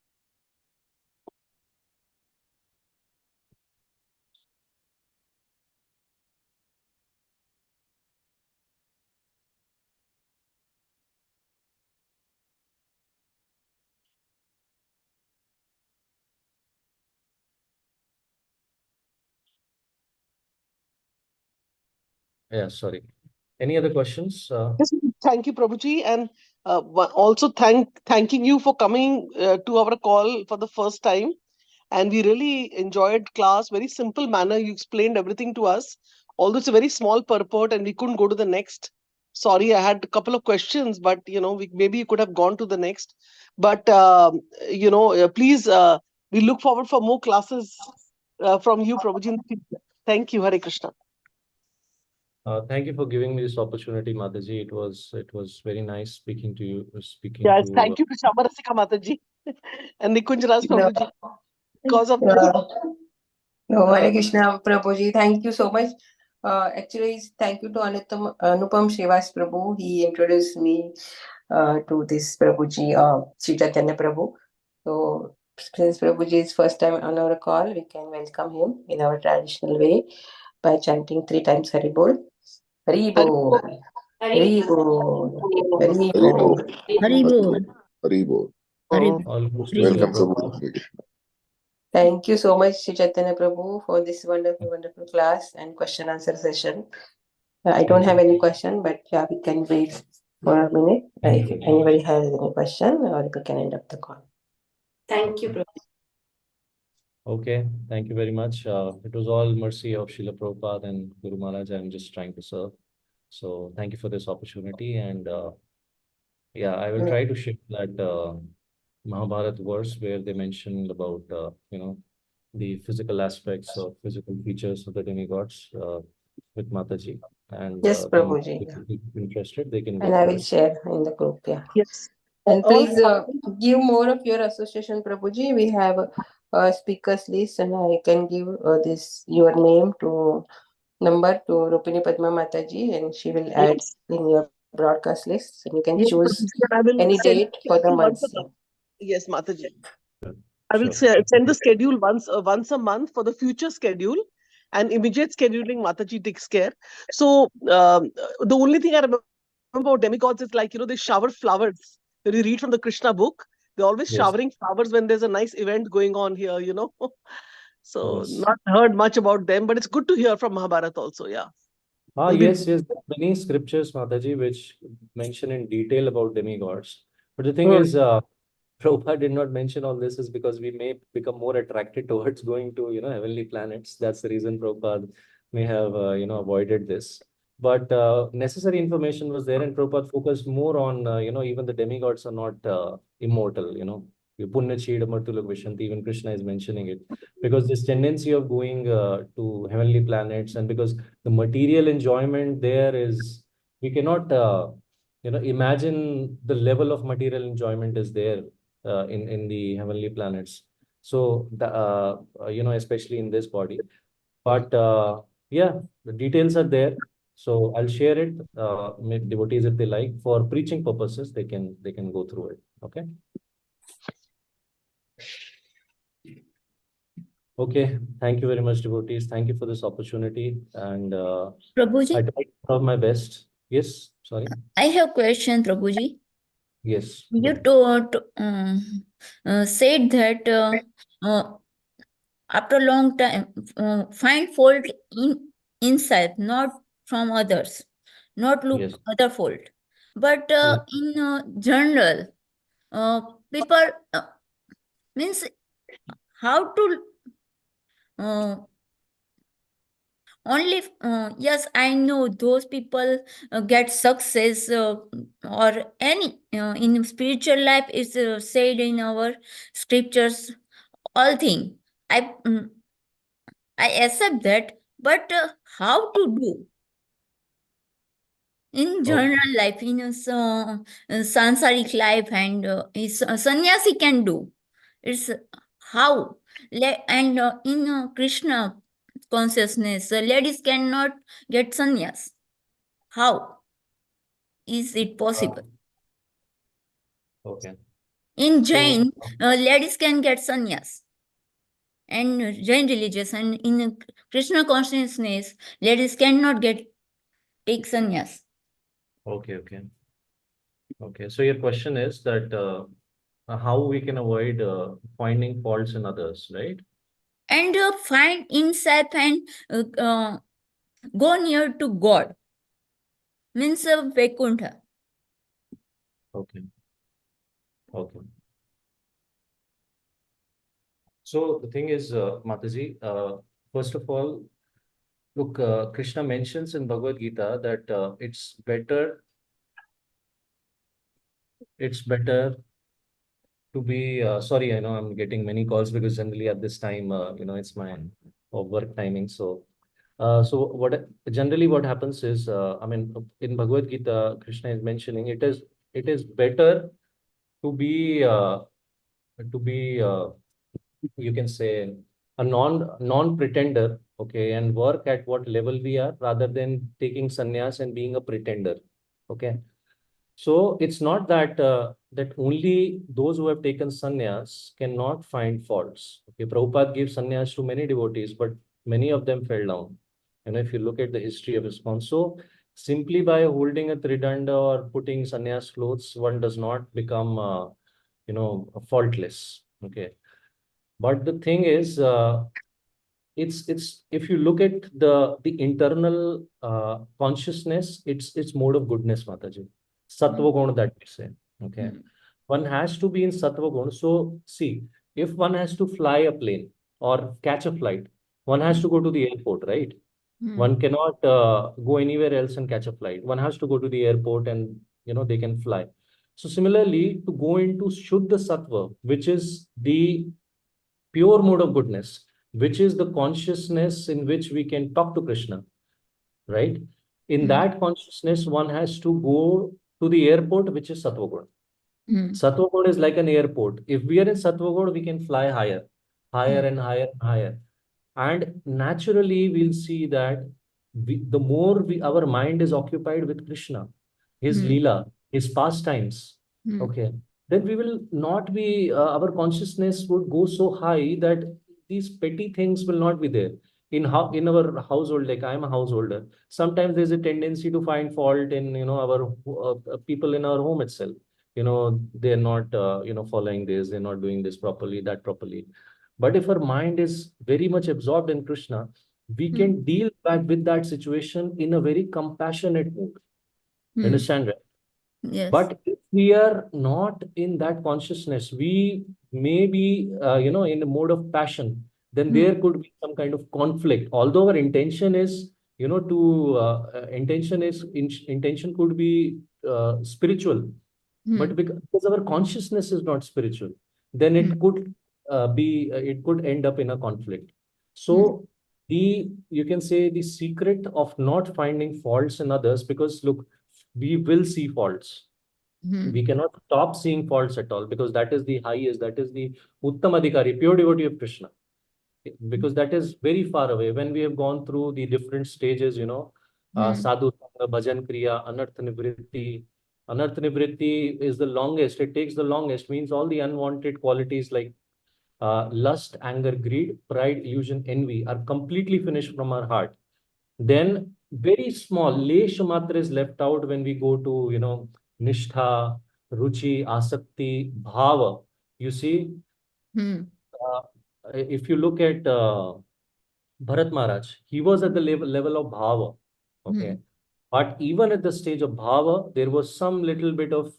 Yeah, sorry. Any other questions? Yes, thank you, Prabhuji, and also thanking you for coming to our call for the first time. And we really enjoyed class. Very simple manner. You explained everything to us. Although it's a very small purport, and we couldn't go to the next. Sorry, I had a couple of questions, but maybe you could have gone to the next. But please, we look forward for more classes from you, Prabhuji, in the future. Thank you, Hare Krishna. Thank you for giving me this opportunity, Mataji. It was very nice speaking to you. Yes, thank you to Shamarasika Mataji and Nikunj Ras No, Prabhuji. Because of this, no, Hare Krishna, Prabhuji. Thank you so much. Actually, thank you to Anupam Srivas Prabhu. He introduced me to this Prabhuji, Sri Chaitanya Prabhu. So, since Prabhuji is first time on our call, we can welcome him in our traditional way by chanting 3 times Hari Bol. Hari Bol. Hari Bol. Hari Bol. Haribol. Haribol. Almost Welcome, Prabhu. Prabhu. Hare Krishna. Thank you so much, Sri Chaitanya Prabhu, for this wonderful, wonderful class and question answer session. I don't have any question, but yeah, we can wait for a minute. If anybody has any question, or we can end up the call. Thank you, Prabhu. Okay, thank you very much. It was all mercy of Srila Prabhupada and Guru Maharaj. I'm just trying to serve. So thank you for this opportunity. And yeah, I will try to shift that Mahabharata verse where they mentioned about, the physical aspects or physical features of the demigods with Mataji. And Yes, then Prabhuji. if you're interested, they can go And I through will it. share in the group, yeah. yes. And All please give more of your association, Prabhuji. We have a speakers list, and I can give your name to number to Rupini Padma Mataji, and she will add Yes. in your broadcast list. So you can Yes, choose I will any send date for the schedule once months. a month. Yes, Mataji. Sure. I will Sure. send the schedule once a month for the future schedule, and immediate scheduling Mataji takes care. So the only thing I remember about demigods is like they shower flowers. When you read from the Krishna book, they're always Yes. showering flowers when there's a nice event going on here. So Yes. not heard much about them, but it's good to hear from Mahabharata also. Yeah. It'll be- Yes. There are many scriptures, Mataji, which mention in detail about demigods. But the thing Hmm. is, Prabhupada did not mention all this is because we may become more attracted towards going to, heavenly planets. That's the reason Prabhupada may have, avoided this. But necessary information was there, and Prabhupada focused more on, even the demigods are not immortal, Punna Chida Martulak Vishanti, even Krishna is mentioning it. Because this tendency of going to heavenly planets, and because the material enjoyment there is, we cannot, imagine the level of material enjoyment is there in the heavenly planets. So, especially in this body. But yeah, the details are there. So I'll share it. With devotees, if they like, for preaching purposes, they can go through it. Okay. Okay, thank you very much, devotees. Thank you for this opportunity, and I Prabhuji, tried to my best. Yes, sorry. I have question, Prabhuji. Yes. You said that after a long time, find fault in inside, not from others, not look Yes. other fault. But Mm. in general, people means how to only yes, I know those people get success or any in spiritual life is said in our scriptures all thing. I I accept that, but how to do in Okay. general life, in sansaric life, and is sannyasi can do. It's how and in Krishna consciousness, ladies cannot get sannyas. How is it possible? Okay. In So, Jain, ladies can get sannyas and Jain religious, and in Krishna consciousness, ladies cannot take sannyas. okay. Okay. So your question is that how we can avoid finding faults in others, right? And find inside and go near to God means Vaikuntha. Okay. Okay. So the thing is, Mataji, first of all, look, Krishna mentions in Bhagavad Gita that it's better to be. Sorry, I know I'm getting many calls because generally at this time, it's my work timing. So what happens is, I mean, in Bhagavad Gita, Krishna is mentioning it is better to be you can say a non-pretender, okay, and work at what level we are rather than taking sannyas and being a pretender, okay. So it's not that only those who have taken sannyas cannot find faults. Okay, Prabhupada gave sannyas to many devotees, but many of them fell down. And if you look at the history of ISKCON, so simply by holding a tridanda or putting sannyas clothes, one does not become, faultless. Okay, but the thing is, it's if you look at the internal consciousness, it's mode of goodness, Mataji. Sattva guna, that we say. Okay. One has to be in sattva guna. So see, if one has to fly a plane or catch a flight, one has to go to the airport, right? One cannot go anywhere else and catch a flight. One has to go to the airport and they can fly. So similarly, to go into Shuddha Sattva, which is the pure mode of goodness, which is the consciousness in which we can talk to Krishna, right? In that consciousness, one has to go to the airport, which is Sattva. Sattva is like an airport. If we are in Sattva, we can fly higher, higher and higher and higher. And naturally, we'll see that the more our mind is occupied with Krishna, his Leela, his pastimes, okay, then we will not be, our consciousness would go so high that these petty things will not be there. In our household, like I'm a householder, sometimes there's a tendency to find fault in, our people in our home itself. They're not, following this, they're not doing this properly, that properly. But if our mind is very much absorbed in Krishna, we can deal with that situation in a very compassionate mood. Understand, right? Yes. But if we are not in that consciousness, we may be, in a mode of passion, then there could be some kind of conflict. Although our intention is, intention could be spiritual, but because our consciousness is not spiritual, then it could end up in a conflict. So you can say the secret of not finding faults in others, because look, we will see faults. We cannot stop seeing faults at all, because that is the highest, that is the Uttam Adhikari, pure devotee of Krishna. Because that is very far away. When we have gone through the different stages, sadhu, sangha, bhajan kriya, anartha nivritti. Anartha nivritti is the longest, it takes the longest, means all the unwanted qualities like lust, anger, greed, pride, illusion, envy are completely finished from our heart, then very small lesh matra is left out when we go to, nishtha, ruchi, asakti, bhava. You see, uh, if you look at Bharat Maharaj, he was at the level of bhava. Okay. But even at the stage of bhava, there was some little bit of,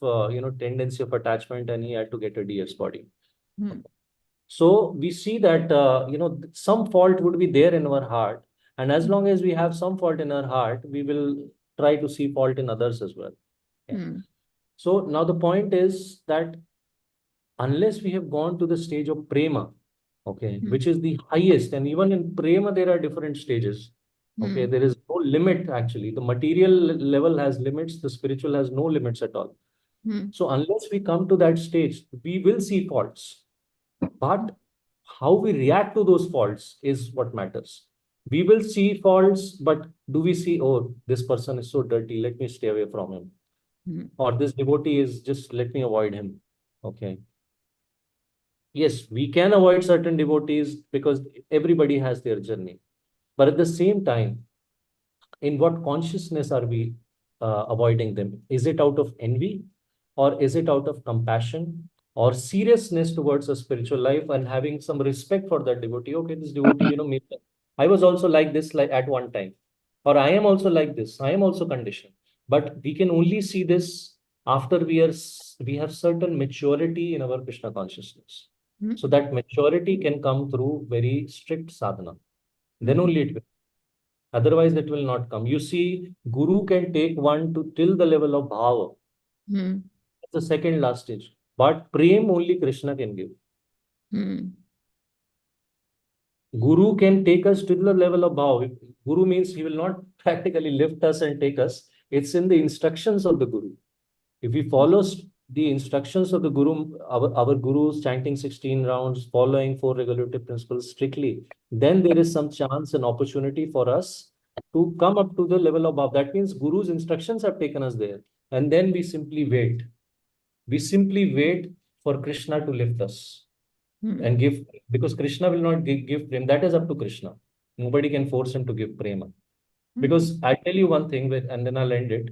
tendency of attachment, and he had to get a DS body. So we see that, some fault would be there in our heart. And as long as we have some fault in our heart, we will try to see fault in others as well. Okay. So now the point is that unless we have gone to the stage of prema, okay, which is the highest, and even in prema, there are different stages. Okay, there is no limit actually. The material level has limits, the spiritual has no limits at all. So unless we come to that stage, we will see faults. But how we react to those faults is what matters. We will see faults, but do we see, oh, this person is so dirty, let me stay away from him. Or this devotee is just, let me avoid him. Okay. Yes, we can avoid certain devotees because everybody has their journey. But at the same time, in what consciousness are we avoiding them? Is it out of envy, or is it out of compassion or seriousness towards a spiritual life and having some respect for that devotee? Okay, this devotee, maybe I was also like this, like at one time, or I am also like this. I am also conditioned. But we can only see this after we have certain maturity in our Krishna consciousness. So that maturity can come through very strict sadhana. Then only it will. Otherwise, it will not come. You see, Guru can take one to till the level of bhava. It's the second last stage. But prem only Krishna can give. Guru can take us to the level of bhava. Guru means he will not practically lift us and take us. It's in the instructions of the Guru. If we follow the instructions of the Guru, our Guru's chanting 16 rounds, following 4 regulative principles strictly, then there is some chance and opportunity for us to come up to the level above. That means Guru's instructions have taken us there. And then we simply wait. We simply wait for Krishna to lift us and give, because Krishna will not give prema. That is up to Krishna. Nobody can force him to give prema. Because I tell you one thing, and then I'll end it,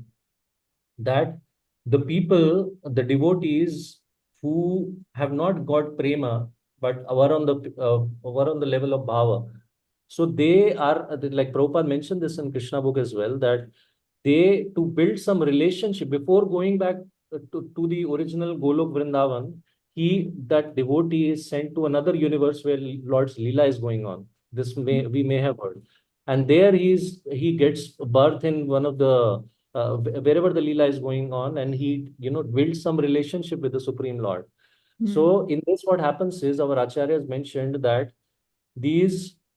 that the people, the devotees who have not got prema, but were on the level of bhava. So they are, like Prabhupada mentioned this in Krishna book as well, that they, to build some relationship before going back to the original Golok Vrindavan, that devotee is sent to another universe where Lord's Leela is going on. This we may have heard. And there he gets birth in one of the wherever the Leela is going on, and he builds some relationship with the Supreme Lord. So in this, what happens is, our acharyas mentioned that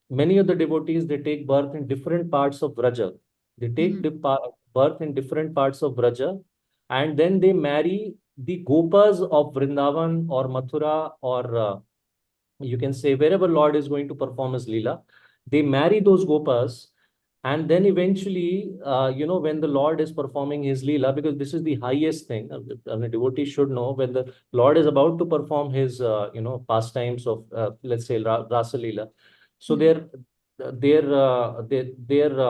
many of the devotees, they take birth in different parts of Vraja. They take birth in different parts of Vraja, and then they marry the Gopas of Vrindavan or Mathura, or you can say wherever Lord is going to perform his Leela. They marry those Gopas, and then eventually, when the Lord is performing his Leela, because this is the highest thing, a devotee should know, when the Lord is about to perform his, pastimes of, let's say, Rasa Leela. So their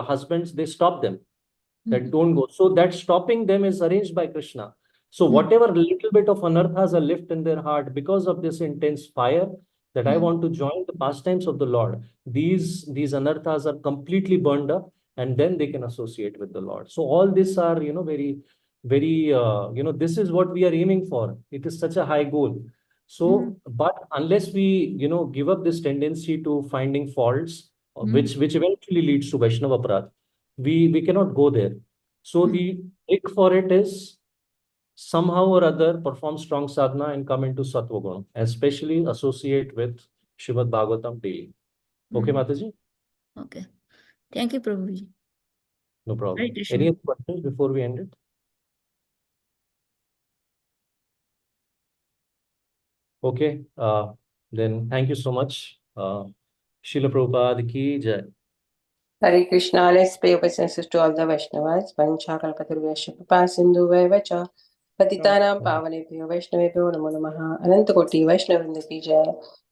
husbands, they stop them, that don't go. So that stopping them is arranged by Krishna. So whatever little bit of anarthas are left in their heart because of this intense fire, that I want to join the pastimes of the Lord, these anarthas are completely burned up, and then they can associate with the Lord. So all these are, very, very, this is what we are aiming for. It is such a high goal. So, but unless we, give up this tendency to finding faults, which eventually leads to Vaishnava Aparadh, we cannot go there. So the trick for it is somehow or other perform strong sadhana and come into Sattva Guna, especially associate with Srimad Bhagvatam daily. Okay, Mataji? Okay. Thank you, Prabhuji. No problem. Hare Krishna. Any other questions before we end it? Okay, then thank you so much. Srila Prabhupada ki jai. Hare Krishna. Let's pay obeisances to all the Vaishnavas. Vancha kalpatarubhyasya kripa sindhu vacha पतितानां पावनेभ्यो वैष्णवेभ्यो नमो नमः। अनंत कोटि वैष्णव वृंद की जय।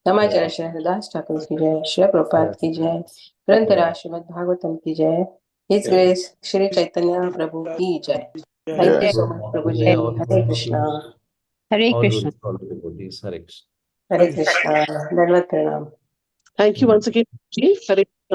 नमाचार्य श्री हरिदास ठाकुर की जय। श्री प्रभुपाद की जय। ग्रंथराज श्रीमद् भागवतम की जय। हिज ग्रेस श्री चैतन्य प्रभु की जय। Thank you so much Prabhu ji. Hare Krishna. Hare All Krishna. all the devotees. Hare Krishna. Hare Krishna. धन्यवाद प्रणाम। Thank you once again. Ji. Hare